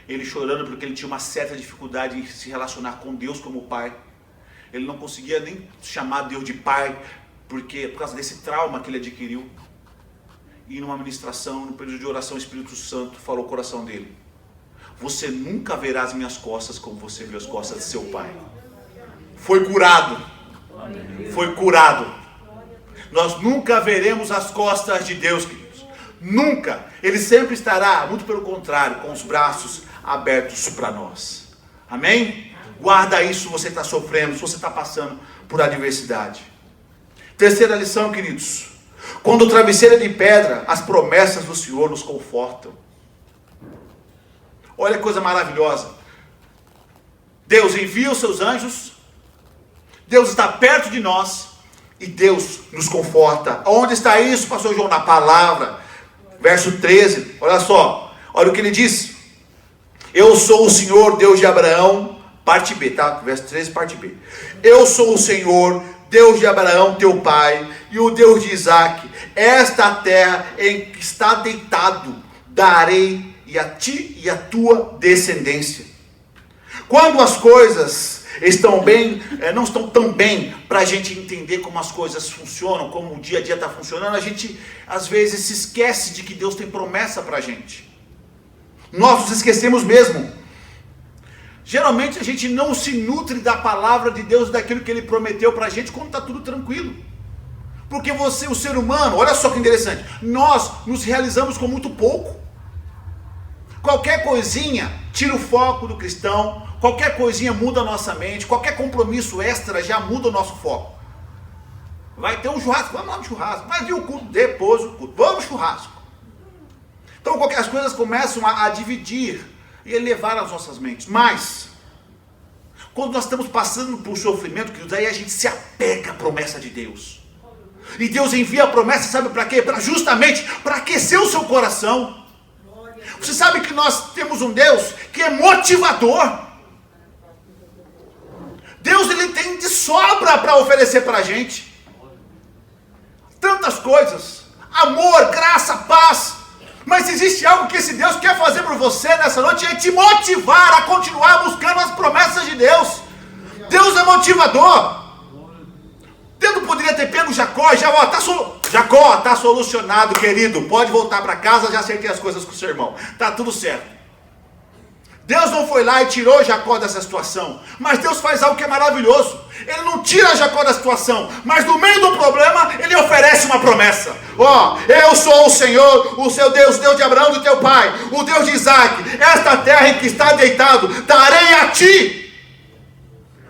ele chorando porque ele tinha uma certa dificuldade em se relacionar com Deus como pai. Ele não conseguia nem chamar Deus de pai, por causa desse trauma que ele adquiriu. E numa ministração, no período de oração, o Espírito Santo falou ao coração dele: você nunca verá as minhas costas como você viu as costas de seu pai. Foi curado. Foi curado. Nós nunca veremos as costas de Deus, queridos. Nunca. Ele sempre estará, muito pelo contrário, com os braços abertos para nós. Amém? Guarda isso se você está sofrendo, se você está passando por adversidade. Terceira lição, queridos: quando o travesseiro é de pedra, as promessas do Senhor nos confortam. Olha que coisa maravilhosa. Deus envia os seus anjos, Deus está perto de nós e Deus nos conforta. Onde está isso, pastor João? Na palavra. Verso 13, olha só, olha o que ele diz: eu sou o Senhor, Deus de Abraão, parte B, tá? Verso 13, parte B. Eu sou o Senhor, Deus de Abraão, teu pai, e o Deus de Isaque. Esta terra em que está deitado, darei e a ti e a tua descendência. Quando as coisas estão bem, não estão tão bem para a gente entender como as coisas funcionam, como o dia a dia está funcionando, a gente às vezes se esquece de que Deus tem promessa para a gente. Nós nos esquecemos mesmo. Geralmente a gente não se nutre da palavra de Deus, daquilo que Ele prometeu para a gente, quando está tudo tranquilo. Porque você, o ser humano, olha só que interessante, nós nos realizamos com muito pouco. Qualquer coisinha tira o foco do cristão, qualquer coisinha muda a nossa mente, qualquer compromisso extra já muda o nosso foco. Vai ter um churrasco, vamos lá no churrasco, vai vir o culto, depois o culto, vamos no churrasco. Então as coisas começam a dividir e elevar as nossas mentes. Mas, quando nós estamos passando por sofrimento, queridos, aí a gente se apega à promessa de Deus. E Deus envia a promessa, sabe para quê? Justamente para aquecer o seu coração. Você sabe que nós temos um Deus que é motivador. Deus, Ele tem de sobra para oferecer para a gente. Tantas coisas. Amor, graça, paz. Mas existe algo que esse Deus quer fazer por você nessa noite, é te motivar a continuar buscando as promessas de Deus. Deus é motivador. Deus não poderia ter pego Jacó e já, Jacó, está solucionado, querido, pode voltar para casa, já acertei as coisas com o seu irmão, está tudo certo. Deus não foi lá e tirou Jacó dessa situação, mas Deus faz algo que é maravilhoso. Ele não tira Jacó da situação, mas no meio do problema, Ele oferece uma promessa. Eu sou o Senhor, o seu Deus, o Deus de Abraão, do teu pai, o Deus de Isaac. Esta terra em que está deitado, darei a ti.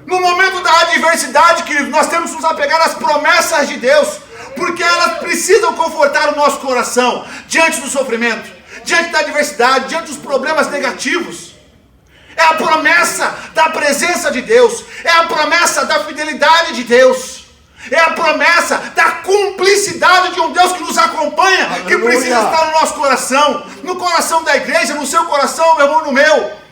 No momento da adversidade, querido, nós temos que nos apegar às promessas de Deus, porque elas precisam confortar o nosso coração, diante do sofrimento, diante da adversidade, diante dos problemas negativos. É a promessa da presença de Deus, é a promessa da fidelidade de Deus, é a promessa da cumplicidade de um Deus que nos acompanha, aleluia, que precisa estar no nosso coração, no coração da igreja, no seu coração, meu irmão, no meu.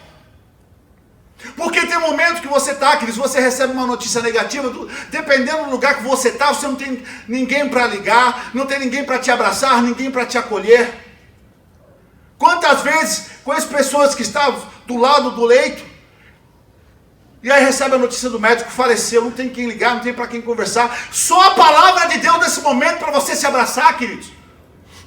Porque tem momento que você está, queridos, você recebe uma notícia negativa, dependendo do lugar que você está, você não tem ninguém para ligar, não tem ninguém para te abraçar, ninguém para te acolher. Quantas vezes conheço pessoas que estavam do lado do leito, e aí recebe a notícia do médico que faleceu, não tem quem ligar, não tem para quem conversar, só a palavra de Deus nesse momento para você se abraçar, queridos.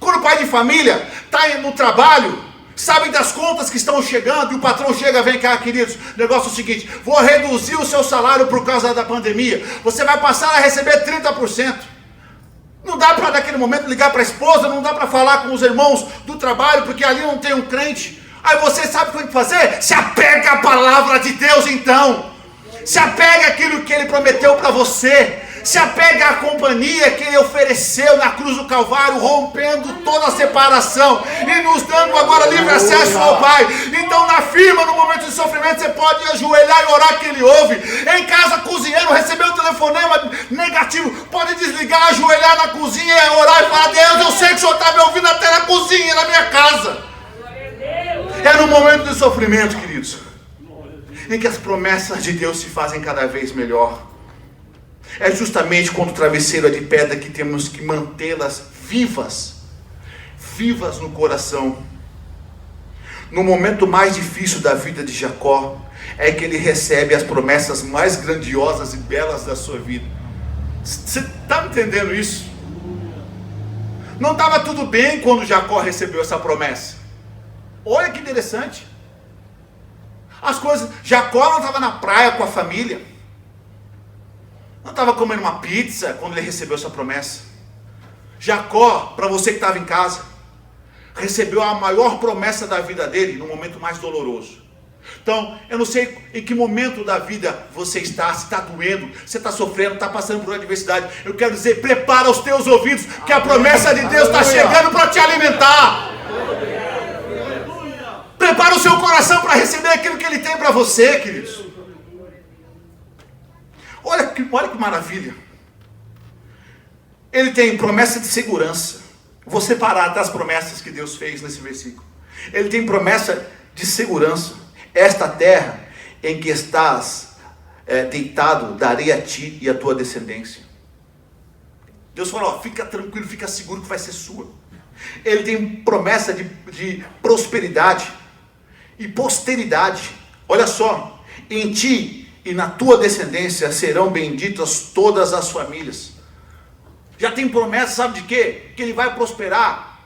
Quando o pai de família está no trabalho, sabe das contas que estão chegando, e o patrão chega, vem cá, queridos, o negócio é o seguinte, vou reduzir o seu salário por causa da pandemia, você vai passar a receber 30%. Não dá para naquele momento ligar para a esposa, não dá para falar com os irmãos do trabalho, porque ali não tem um crente. Aí você sabe o que tem que fazer? Se apega à palavra de Deus então. Se apega àquilo que Ele prometeu para você. Se apega à companhia que Ele ofereceu na cruz do Calvário, rompendo toda a separação e nos dando agora livre acesso ao Pai. Então na firma, no momento de sofrimento, você pode ajoelhar e orar que Ele ouve. Em casa, cozinheiro, recebeu um telefonema negativo, pode desligar, ajoelhar na cozinha e orar e falar: Deus, eu sei que o Senhor está me ouvindo até na cozinha, na minha casa. É no momento de sofrimento, queridos, em que as promessas de Deus se fazem cada vez melhor. É justamente quando o travesseiro é de pedra que temos que mantê-las vivas no coração. No momento mais difícil da vida de Jacó, é que ele recebe as promessas mais grandiosas e belas da sua vida. Você está me entendendo isso? Não estava tudo bem quando Jacó recebeu essa promessa. Olha que interessante. As coisas, Jacó não estava na praia com a família, não estava comendo uma pizza quando ele recebeu essa promessa. Jacó, para você que estava em casa, recebeu a maior promessa da vida dele no momento mais doloroso. Então, eu não sei em que momento da vida você está, se está doendo, se está sofrendo, está passando por uma adversidade. Eu quero dizer, prepara os teus ouvidos, que a promessa de Deus está chegando para te alimentar. Prepara o seu coração para receber aquilo que Ele tem para você, queridos. Olha que maravilha. Ele tem promessa de segurança. Vou separar das promessas que Deus fez nesse versículo. Ele tem promessa de segurança. Esta terra em que estás deitado, darei a ti e a tua descendência. Deus falou: fica tranquilo, fica seguro que vai ser sua. Ele tem promessa de prosperidade e posteridade. Olha só, em ti e na tua descendência serão benditas todas as famílias. Já tem promessa, sabe de quê? Que ele vai prosperar,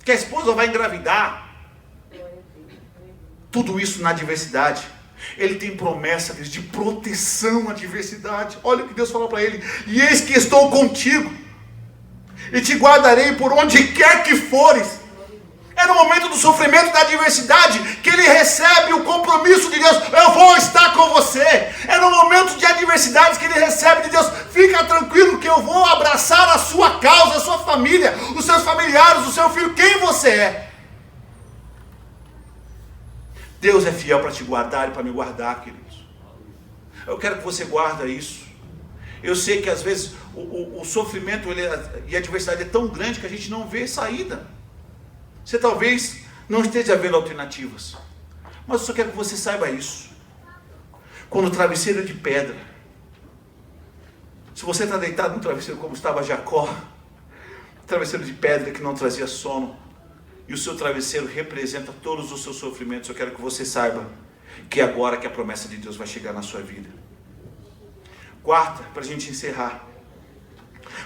que a esposa vai engravidar. Tudo isso na adversidade. Ele tem promessa de proteção à adversidade. Olha o que Deus falou para ele: e eis que estou contigo, e te guardarei por onde quer que fores. É no momento do sofrimento, da adversidade, que ele recebe o compromisso de Deus: eu vou estar com você. É no momento de adversidades que ele recebe de Deus: fica tranquilo que eu vou abraçar a sua causa, a sua família, os seus familiares, o seu filho, quem você é. Deus é fiel para te guardar e para me guardar, queridos. Eu quero que você guarde isso. Eu sei que às vezes o sofrimento e a adversidade é tão grande que a gente não vê saída. Você talvez não esteja vendo alternativas, mas eu só quero que você saiba isso. Quando o travesseiro é de pedra, se você está deitado no travesseiro como estava Jacó, travesseiro de pedra que não trazia sono, e o seu travesseiro representa todos os seus sofrimentos, eu quero que você saiba que é agora que a promessa de Deus vai chegar na sua vida. Quarta, para a gente encerrar: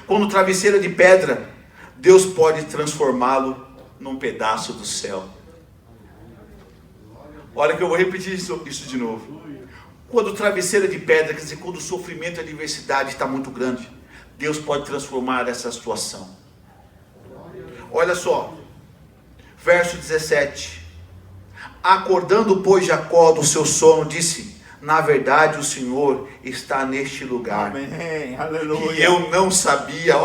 quando o travesseiro é de pedra, Deus pode transformá-lo num pedaço do céu. Olha que eu vou repetir isso de novo. Quando o travesseiro é de pedra, quer dizer, quando o sofrimento e a adversidade está muito grande, Deus pode transformar essa situação. Olha só, verso 17: acordando, pois, Jacó do seu sono, disse: na verdade o Senhor está neste lugar. Amém. Aleluia. E eu não sabia.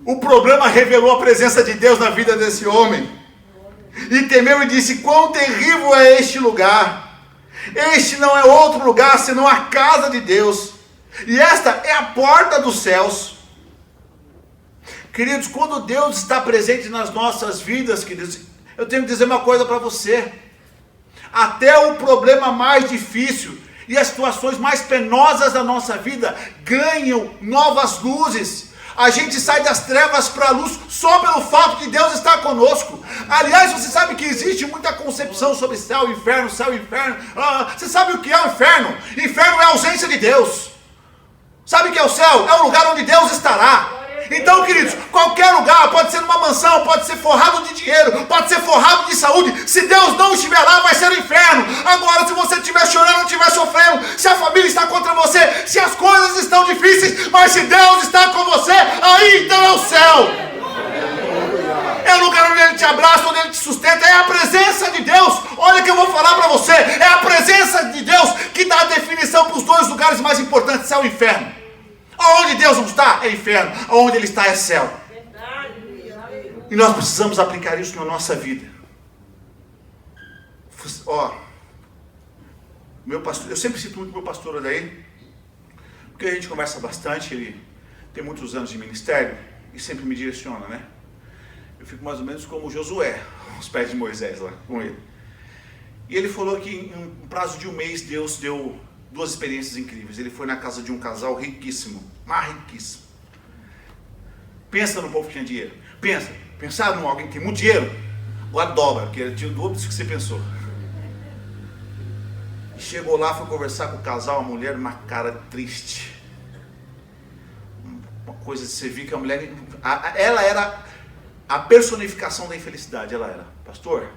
O problema revelou a presença de Deus na vida desse homem, e temeu e disse: quão terrível é este lugar! Este não é outro lugar senão a casa de Deus, e esta é a porta dos céus. Queridos, quando Deus está presente nas nossas vidas, queridos, eu tenho que dizer uma coisa para você: até o problema mais difícil e as situações mais penosas da nossa vida ganham novas luzes. A gente sai das trevas para a luz só pelo fato de Deus estar conosco. Aliás, você sabe que existe muita concepção sobre céu e inferno, céu e inferno. Você sabe o que é o inferno? Inferno é a ausência de Deus. Sabe o que é o céu? É o lugar onde Deus estará. Então, queridos, qualquer lugar, pode ser uma mansão, pode ser forrado de dinheiro, pode ser forrado de saúde. Se Deus não estiver lá, vai ser o inferno. Agora, se você estiver chorando, estiver sofrendo, se a família está contra você, se as coisas estão difíceis, mas se Deus está com você, aí então é o céu. É o lugar onde Ele te abraça, onde Ele te sustenta. É a presença de Deus. Olha o que eu vou falar para você: é a presença de Deus que dá a definição para os dois lugares mais importantes, céu e inferno. Aonde Deus não está, é inferno. Aonde Ele está, é céu. E nós precisamos aplicar isso na nossa vida. Meu pastor, eu sempre cito muito meu pastor Odair, porque a gente conversa bastante. Ele tem muitos anos de ministério e sempre me direciona, né? Eu fico mais ou menos como Josué, aos pés de Moisés lá com ele. E ele falou que em um prazo de um mês Deus deu 2 experiências incríveis. Ele foi na casa de um casal riquíssimo, mas riquíssimo. Pensa no povo que tinha dinheiro. Pensaram em alguém que tem muito dinheiro? Agora dobra, porque ele tinha o dobro do que você pensou. E chegou lá, foi conversar com o casal, a mulher, uma cara triste. Uma coisa de você vê que a mulher, ela era a personificação da infelicidade. Ela era, pastor,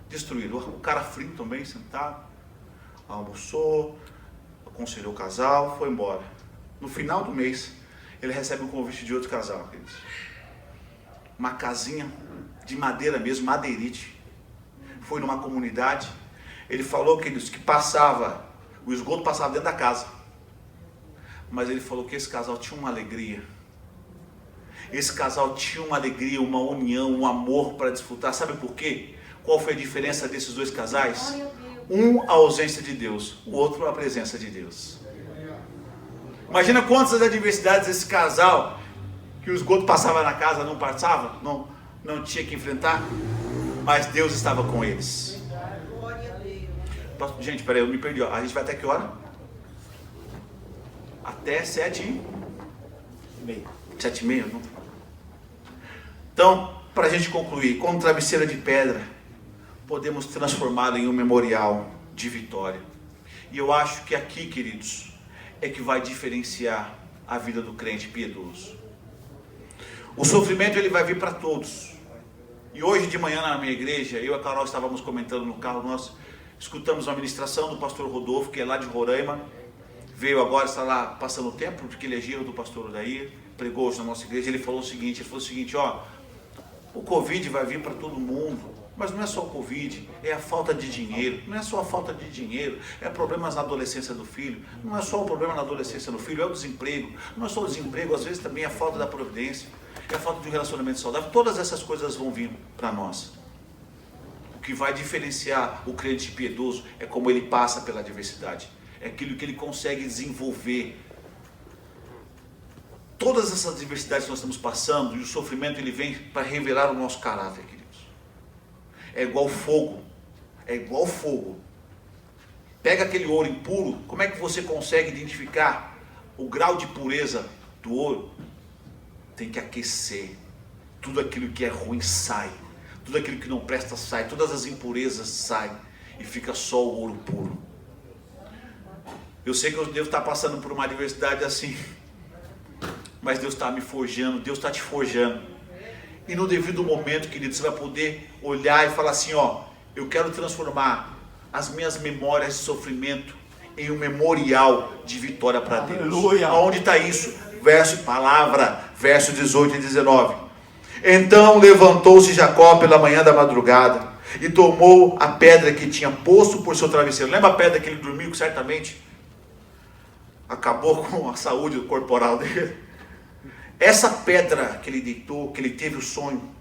destruído. O cara frio também, sentado. Almoçou, aconselhou o casal, foi embora. No final do mês, ele recebe um convite de outro casal, queridos. Uma casinha de madeira mesmo, madeirite. Foi numa comunidade. Ele falou, queridos, que o esgoto passava dentro da casa. Mas ele falou que esse casal tinha uma alegria. Esse casal tinha uma alegria, uma união, um amor para desfrutar. Sabe por quê? Qual foi a diferença desses dois casais? Um, a ausência de Deus, o outro, a presença de Deus. Imagina quantas adversidades esse casal, que o esgoto passava na casa, não passava, não tinha que enfrentar, mas Deus estava com eles. Gente, peraí, eu me perdi. A gente vai até que hora? Até 7h30. 7h30? Não. Então, para a gente concluir, como travesseira de pedra, podemos transformá-lo em um memorial de vitória. E eu acho que aqui, queridos, é que vai diferenciar a vida do crente piedoso. O sofrimento ele vai vir para todos. E hoje de manhã na minha igreja, eu e a Carol estávamos comentando no carro, nós escutamos uma ministração do pastor Rodolfo, que é lá de Roraima, veio agora, está lá passando o tempo, porque ele é genro do pastor Odair, pregou hoje na nossa igreja. Ele falou o seguinte, ó, o Covid vai vir para todo mundo, mas não é só o Covid, é a falta de dinheiro. Não é só a falta de dinheiro, é problemas na adolescência do filho. Não é só o problema na adolescência do filho, é o desemprego. Não é só o desemprego, às vezes também é a falta da providência, é a falta de um relacionamento saudável. Todas essas coisas vão vir para nós. O que vai diferenciar o crente piedoso é como ele passa pela adversidade, é aquilo que ele consegue desenvolver. Todas essas adversidades que nós estamos passando, e o sofrimento ele vem para revelar o nosso caráter, queridos. É igual fogo, Pega aquele ouro impuro, como é que você consegue identificar o grau de pureza do ouro? Tem que aquecer. Tudo aquilo que é ruim sai, tudo aquilo que não presta sai, todas as impurezas saem, e fica só o ouro puro. Eu sei que eu devo estar passando por uma adversidade assim, mas Deus está me forjando, Deus está te forjando. E no devido momento, querido, você vai poder olhar e falar assim, ó, eu quero transformar as minhas memórias de sofrimento em um memorial de vitória para Deus. Aleluia. Onde está isso? Verso 18 e 19. Então levantou-se Jacó pela manhã da madrugada e tomou a pedra que tinha posto por seu travesseiro. Lembra a pedra que ele dormiu, que certamente acabou com a saúde corporal dele? Essa pedra que ele deitou, que ele teve o sonho,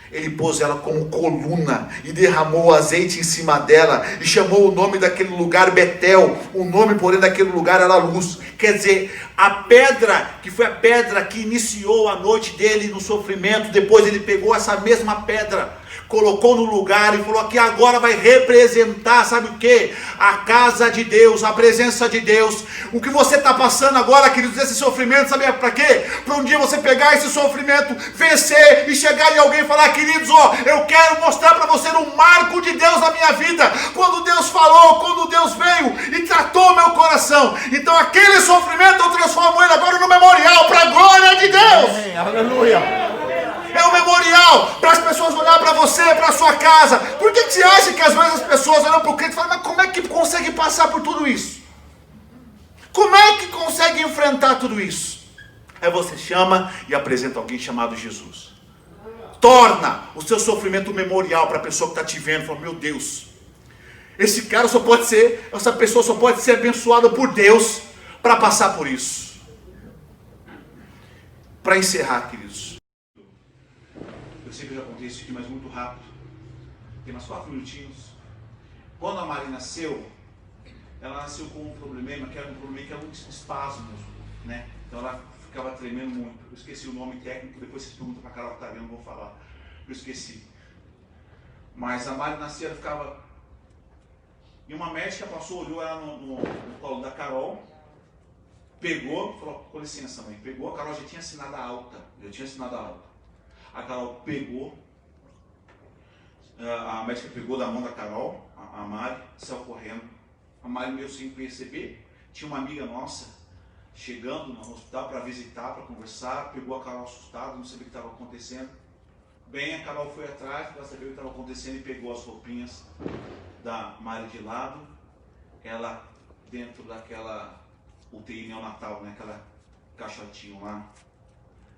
ele pôs ela como coluna e derramou azeite em cima dela e chamou o nome daquele lugar Betel. O nome, porém, daquele lugar era Luz. Quer dizer, a pedra que foi a pedra que iniciou a noite dele no sofrimento, depois ele pegou essa mesma pedra, colocou no lugar e falou que agora vai representar, sabe o que? A casa de Deus, a presença de Deus. O que você está passando agora, queridos, esse sofrimento, sabe para quê? Para um dia você pegar esse sofrimento, vencer e chegar em alguém e falar, queridos, ó, eu quero mostrar para você um marco de Deus na minha vida. Quando Deus falou, quando Deus veio e tratou meu coração. Então aquele sofrimento eu transformo ele agora no memorial para a glória de Deus. Amém. Aleluia. É um memorial para as pessoas olhar para você, para a sua casa. Por que você acha que às vezes as pessoas olham para o crente e falam, mas como é que consegue passar por tudo isso? Como é que consegue enfrentar tudo isso? Aí você chama e apresenta alguém chamado Jesus. Torna o seu sofrimento um memorial para a pessoa que está te vendo. Fala, meu Deus, essa pessoa só pode ser abençoada por Deus para passar por isso. Para encerrar, queridos. Eu sei que eu já contei isso aqui, mas muito rápido. Tem mais 4 minutinhos. Quando a Mari nasceu, ela nasceu com um problema, que era um espasmo, né? Então ela ficava tremendo muito. Eu esqueci o nome técnico, depois vocês perguntam para a Carol que está vendo, eu vou falar. Eu esqueci. Mas a Mari nasceu, ela ficava... E uma médica passou, olhou ela no colo da Carol, pegou, falou, com licença mãe, pegou, a Carol já tinha assinado a alta. A Carol pegou, a médica pegou da mão da Carol, a Mari, saiu correndo. A Mari, meio sem perceber, tinha uma amiga nossa chegando no hospital para visitar, para conversar, pegou a Carol assustada, não sabia o que estava acontecendo. Bem, a Carol foi atrás para saber o que estava acontecendo e pegou as roupinhas da Mari de lado, ela dentro daquela UTI neonatal, né, aquela caixotinha lá,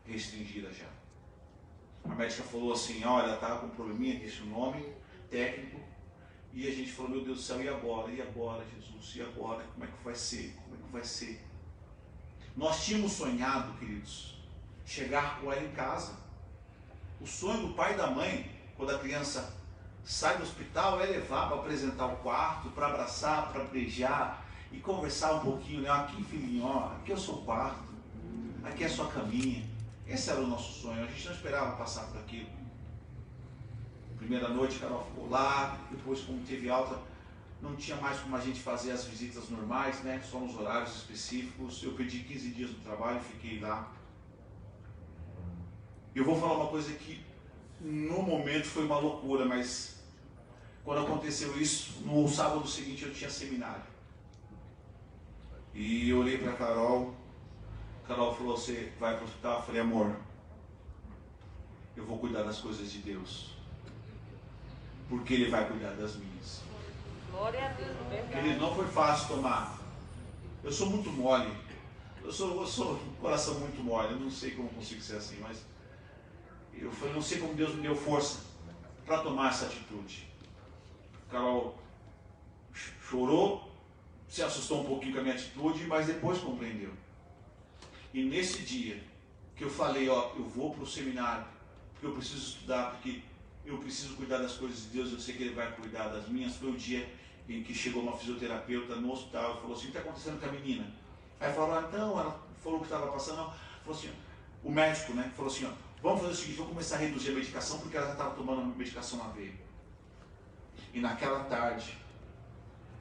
restringida já. A médica falou assim, olha, ela estava com um probleminha, disse o nome técnico, e a gente falou, meu Deus do céu, e agora? E agora, Jesus? E agora? Como é que vai ser? Como é que vai ser? Nós tínhamos sonhado, queridos, chegar com ela em casa. O sonho do pai e da mãe, quando a criança sai do hospital, é levar para apresentar o quarto, para abraçar, para beijar e conversar um pouquinho, né? Aqui, filhinho, ó, aqui é o seu quarto, aqui é a sua caminha. Esse era o nosso sonho, a gente não esperava passar por aquilo. Primeira noite, a Carol ficou lá, depois, como teve alta, não tinha mais como a gente fazer as visitas normais, né? Só nos horários específicos. Eu pedi 15 dias no trabalho, fiquei lá. Eu vou falar uma coisa que no momento foi uma loucura, mas quando aconteceu isso, no sábado seguinte eu tinha seminário. E eu olhei para a Carol falou, você vai para o hospital? Eu falei, amor, eu vou cuidar das coisas de Deus. porque Ele vai cuidar das minhas. Glória a Deus, verdade. Querido, não foi fácil tomar. Eu sou muito mole. Eu sou um coração muito mole. Eu não sei como consigo ser assim, mas eu não sei como Deus me deu força para tomar essa atitude. Carol chorou, se assustou um pouquinho com a minha atitude, mas depois compreendeu. E nesse dia que eu falei, ó, eu vou para o seminário, porque eu preciso estudar, porque eu preciso cuidar das coisas de Deus, eu sei que Ele vai cuidar das minhas. Foi o dia em que chegou uma fisioterapeuta no hospital e falou assim, o que está acontecendo com a menina? Aí falou, então, ela falou que estava passando, não. Falou assim, ó, o médico, né, falou assim, ó, vamos fazer o seguinte, vamos começar a reduzir a medicação, porque ela já estava tomando medicação na veia. E naquela tarde,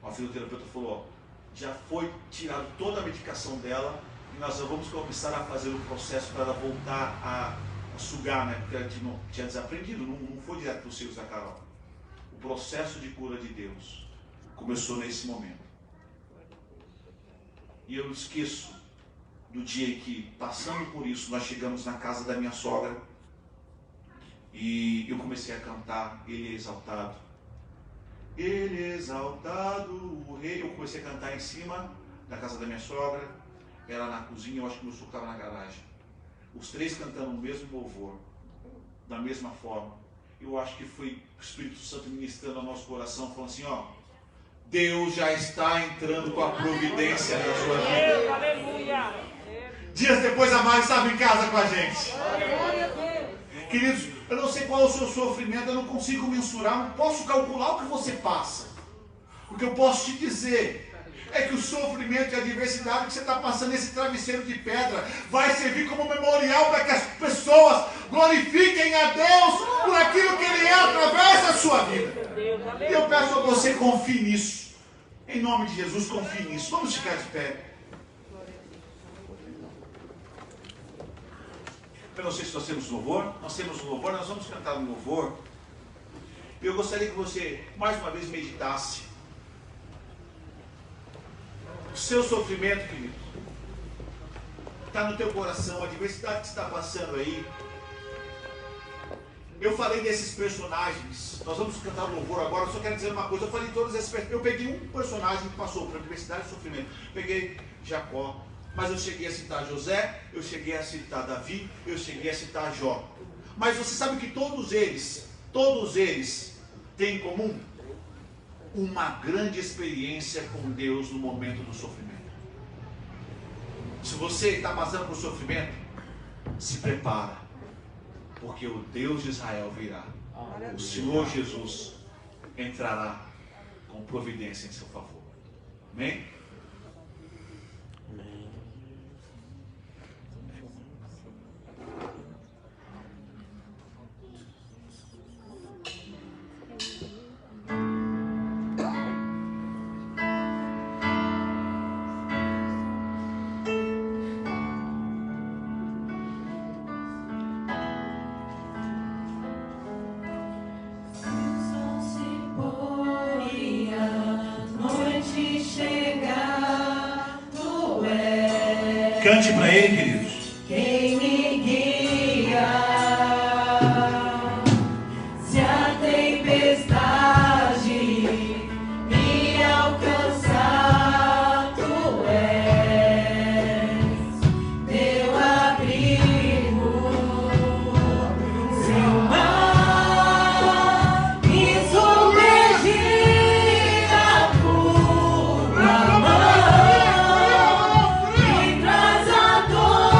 a fisioterapeuta falou, ó, já foi tirado toda a medicação dela, e nós vamos começar a fazer o processo para ela voltar a sugar, né, porque ela tinha desaprendido, não foi direto para os seios da Carol. O processo de cura de Deus começou nesse momento. E eu não esqueço do dia em que, passando por isso, nós chegamos na casa da minha sogra e eu comecei a cantar Ele é exaltado. Ele é exaltado, o rei. Eu comecei a cantar em cima da casa da minha sogra, ela na cozinha, eu acho que meu sogro estava na garagem. Os três cantando o mesmo louvor, da mesma forma. Eu acho que foi o Espírito Santo ministrando ao nosso coração, falando assim, ó, Deus já está entrando com a providência na sua vida. Aleluia. Dias depois a Mari estava em casa com a gente. Queridos, eu não sei qual é o seu sofrimento, eu não consigo mensurar, não posso calcular o que você passa. O que eu posso te dizer é que o sofrimento e a adversidade que você está passando, esse travesseiro de pedra, vai servir como memorial para que as pessoas glorifiquem a Deus por aquilo que Ele é através da sua vida. E eu peço a você, confie nisso. Em nome de Jesus, confie nisso. Vamos ficar de pé. Eu não sei se nós temos louvor. Nós temos louvor, nós vamos cantar um louvor. Eu gostaria que você, mais uma vez, meditasse. O seu sofrimento, querido, está no teu coração, a adversidade que está passando aí. Eu falei desses personagens, nós vamos cantar o louvor agora, eu só quero dizer uma coisa, eu falei de todos esses personagens, eu peguei um personagem que passou por adversidade e sofrimento, peguei Jacó, mas eu cheguei a citar José, eu cheguei a citar Davi, eu cheguei a citar Jó. Mas você sabe que todos eles têm em comum uma grande experiência com Deus no momento do sofrimento. Se você está passando por sofrimento, se prepara, porque o Deus de Israel virá. O Senhor Jesus entrará com providência em seu favor. Amém? Cante para Ele, queridos. Quem me guia, se a tempestade me alcançar, Tu és meu abrigo. Se o mar me submergir, a tua mão me traz a dor.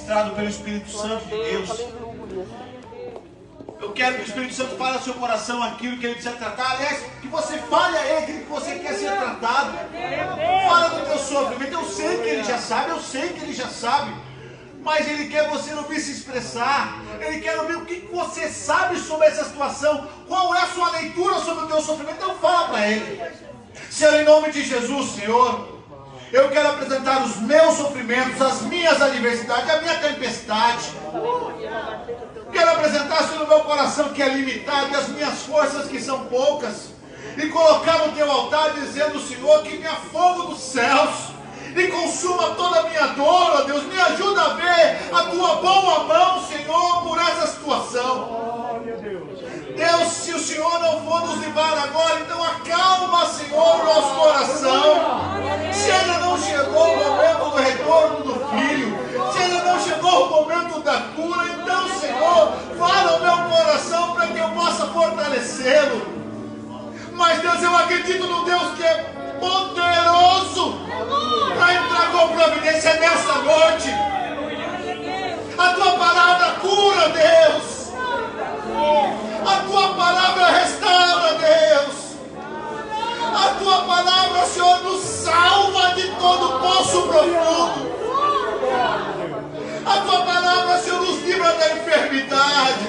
ministrado pelo Espírito Santo de Deus. Eu quero que o Espírito Santo fale ao seu coração aquilo que ele precisa tratar. Aliás, que você fale a ele aquilo que você quer ser tratado. Fala do teu sofrimento. Eu sei que ele já sabe, mas ele quer você ouvir se expressar. Ele quer ouvir o que você sabe sobre essa situação. Qual é a sua leitura sobre o teu sofrimento? Então fala para ele. Senhor, em nome de Jesus, Senhor, eu quero apresentar os meus sofrimentos, as minhas adversidades, a minha tempestade. Quero apresentar, Senhor, o meu coração que é limitado e as minhas forças que são poucas. E colocar no teu altar dizendo, Senhor, que venha fogo dos céus e consuma toda a minha dor, ó Deus. Me ajuda a ver a tua boa mão, Senhor, por essa situação. Deus, se o Senhor não for nos livrar agora, então acalma, Senhor, o nosso coração. Se ainda não chegou o momento do retorno do filho, se ainda não chegou o momento da cura, então, Senhor, fala ao meu coração para que eu possa fortalecê-lo. Mas, Deus, eu acredito no Deus que é poderoso para entrar com providência nessa noite. A tua palavra cura, Deus. A tua palavra restaura, Deus. A tua palavra, Senhor, nos salva de todo poço profundo. A tua palavra, Senhor, nos livra da enfermidade.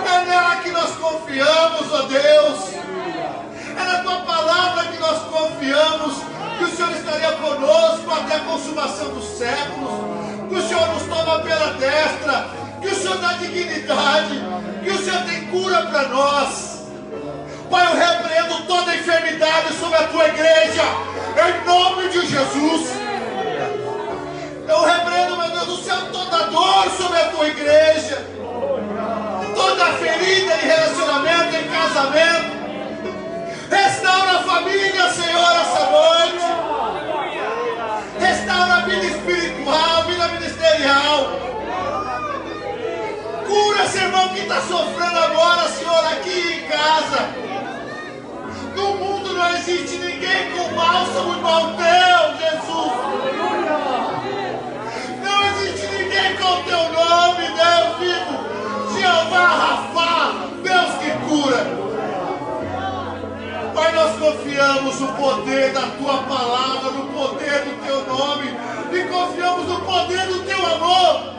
É nela que nós confiamos, ó Deus. É na tua palavra que nós confiamos que o Senhor estaria conosco até a consumação dos séculos. Que o Senhor nos toma pela destra. Que o Senhor dá dignidade. Que o Senhor tem cura para nós. Pai, eu repreendo toda enfermidade sobre a tua igreja. Em nome de Jesus. Eu repreendo, meu Deus do céu, toda dor sobre a tua igreja. Toda ferida em relacionamento, em casamento. Restaura a família, Senhor, essa noite. Restaura a vida espiritual, a vida ministerial. Cura esse irmão que está sofrendo agora, Senhor, aqui em casa. No mundo não existe ninguém com bálsamo igual teu, Jesus. Não existe ninguém com o teu nome, Deus vivo. Jeová Rafá, Deus que cura. Pai, nós confiamos no poder da tua palavra, no poder do teu nome, e confiamos no poder do teu amor.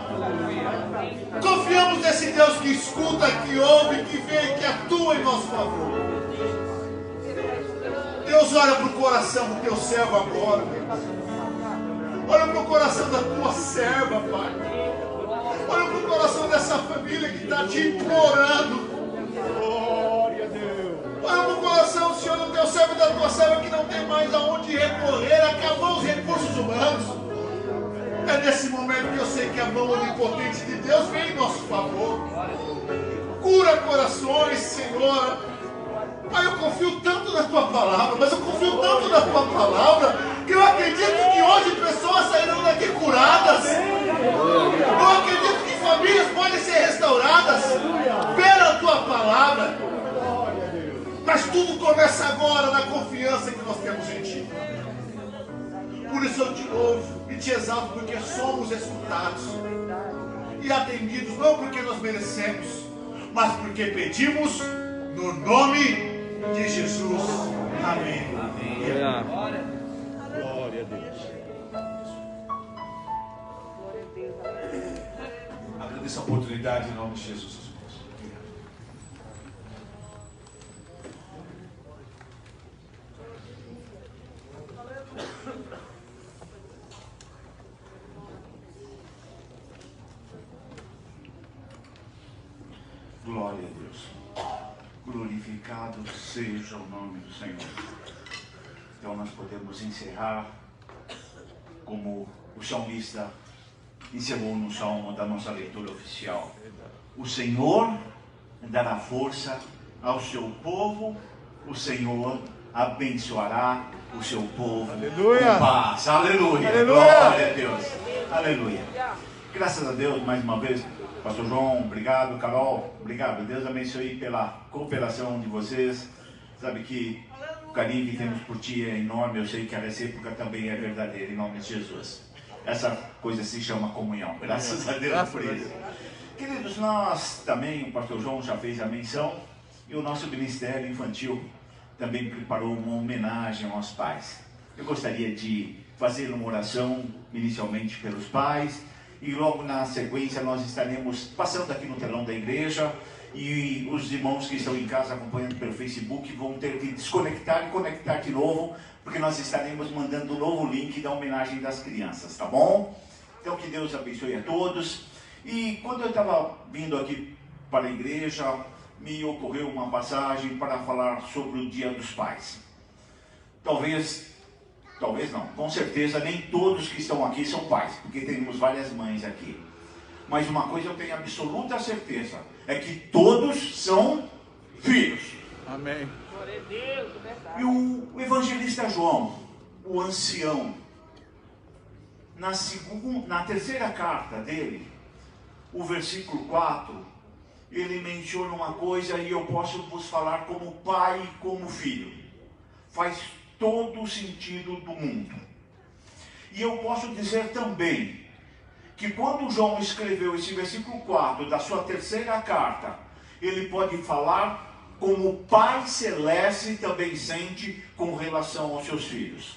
Confiamos nesse Deus que escuta, que ouve, que vê e que atua em nosso favor. Deus, olha para o coração do teu servo agora, Deus. Olha para o coração da tua serva, Pai. Olha para o coração dessa família que está te implorando. Glória a Deus. Olha para o coração, Senhor, do teu servo e da tua serva que não tem mais aonde recorrer, acabou os recursos humanos. É nesse momento que eu sei que a mão onipotente de Deus vem em nosso favor. Cura corações, Senhor. Pai, eu confio tanto na tua palavra, mas eu confio tanto na tua palavra, que eu acredito que hoje pessoas sairão daqui curadas. Eu acredito que famílias podem ser restauradas pela tua palavra. Mas tudo começa agora na confiança que nós temos em ti. Por isso eu te louvo e te exalto, porque somos escutados e atendidos, não porque nós merecemos, mas porque pedimos no nome de Jesus. Amém. Amém. Glória a Deus. Agradeço a oportunidade em nome de Jesus. Glória a Deus. Glorificado seja o nome do Senhor. Então nós podemos encerrar como o salmista encerrou no salmo da nossa leitura oficial. O Senhor dará força ao seu povo, o Senhor abençoará o seu povo. Aleluia. Com paz. Aleluia. Aleluia. Glória a Deus. Aleluia. Graças a Deus, mais uma vez, Pastor João, obrigado. Carol, obrigado. Deus abençoe pela cooperação de vocês. Sabe que o carinho que temos por ti é enorme. Eu sei que a recíproca também é verdadeira, em nome de Jesus. Essa coisa se chama comunhão. Graças a Deus por isso. Queridos, nós também, o pastor João já fez a menção, e o nosso Ministério Infantil também preparou uma homenagem aos pais. Eu gostaria de fazer uma oração, inicialmente pelos pais, e logo na sequência nós estaremos passando aqui no telão da igreja, e os irmãos que estão em casa acompanhando pelo Facebook vão ter que desconectar e conectar de novo, porque nós estaremos mandando um novo link da homenagem das crianças, tá bom? Então que Deus abençoe a todos. E quando eu estava vindo aqui para a igreja, me ocorreu uma passagem para falar sobre o Dia dos Pais. Talvez não, com certeza nem todos que estão aqui são pais, porque temos várias mães aqui. Mas uma coisa eu tenho absoluta certeza, é que todos são filhos. Amém. Glória a Deus, verdade. E o evangelista João, o ancião, na terceira carta dele, o versículo 4, ele menciona uma coisa, e eu posso vos falar como pai e como filho. Faz todo o sentido do mundo. E eu posso dizer também, que quando João escreveu esse versículo 4 da sua terceira carta, ele pode falar como o Pai Celeste também sente com relação aos seus filhos.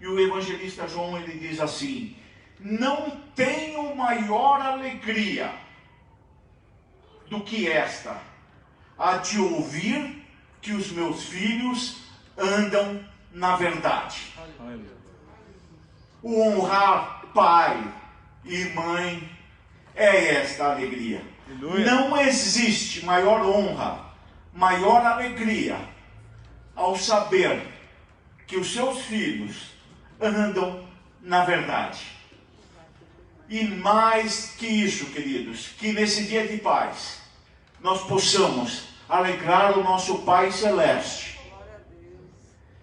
E o evangelista João, ele diz assim: não tenho maior alegria do que esta, a de ouvir que os meus filhos andam na verdade. O honrar pai e mãe é esta alegria. Aleluia. Não existe maior honra, maior alegria ao saber que os seus filhos andam na verdade. E mais que isso, queridos, que nesse dia de paz nós possamos alegrar o nosso Pai Celeste,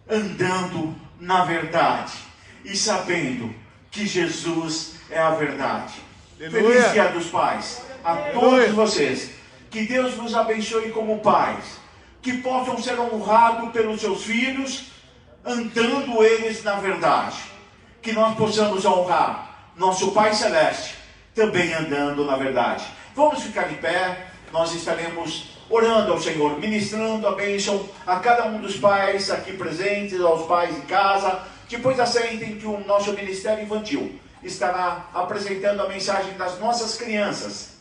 andando na verdade e sabendo que Jesus é a verdade. Aleluia. Feliz Dia dos Pais a todos vocês. Que Deus nos abençoe como pais, que possam ser honrados pelos seus filhos, andando eles na verdade. Que nós possamos honrar nosso Pai Celeste, também andando na verdade. Vamos ficar de pé, nós estaremos orando ao Senhor, ministrando a bênção a cada um dos pais aqui presentes, aos pais em casa. Depois assentem que o nosso Ministério Infantil estará apresentando a mensagem das nossas crianças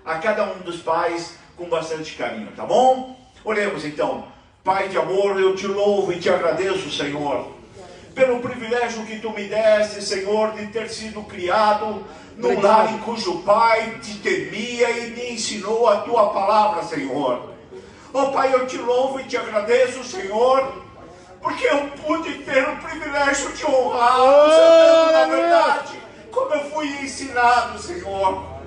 a cada um dos pais com bastante carinho, tá bom? Oremos então. Pai de amor, eu te louvo e te agradeço, Senhor, pelo privilégio que tu me deste, Senhor, de ter sido criado num lar em cujo pai te temia e me ensinou a tua palavra, Senhor. Ó Pai, eu te louvo e te agradeço, Senhor, porque eu pude ter o privilégio de honrar, sabendo na verdade como eu fui ensinado, Senhor.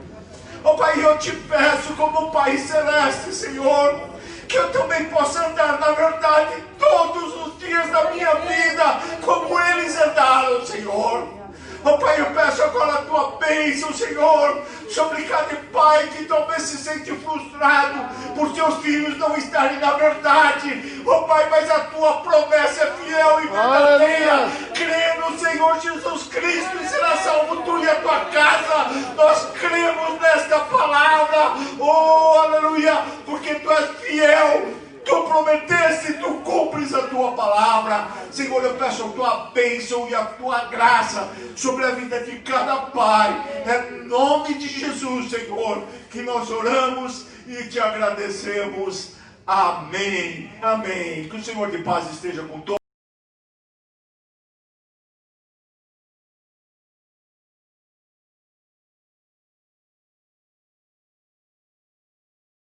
Ó Pai, eu te peço como Pai Celeste, Senhor, que eu também possa andar na verdade todos os dias da minha vida, como eles andaram, Senhor. Ó Pai, eu peço agora a tua bênção, Senhor, sobre cada pai que talvez se sente frustrado por seus filhos não estarem na verdade. Ó Pai, mas a tua promessa é fiel e verdadeira. Crê no Senhor Jesus Cristo e será salvo tu e a tua casa. Nós cremos nesta palavra. Oh, aleluia, porque tu és fiel. Tu prometeste, tu cumpres a tua palavra. Senhor, eu peço a tua bênção e a tua graça sobre a vida de cada pai. É em nome de Jesus, Senhor, que nós oramos e te agradecemos. Amém. Amém. Que o Senhor de paz esteja com todos.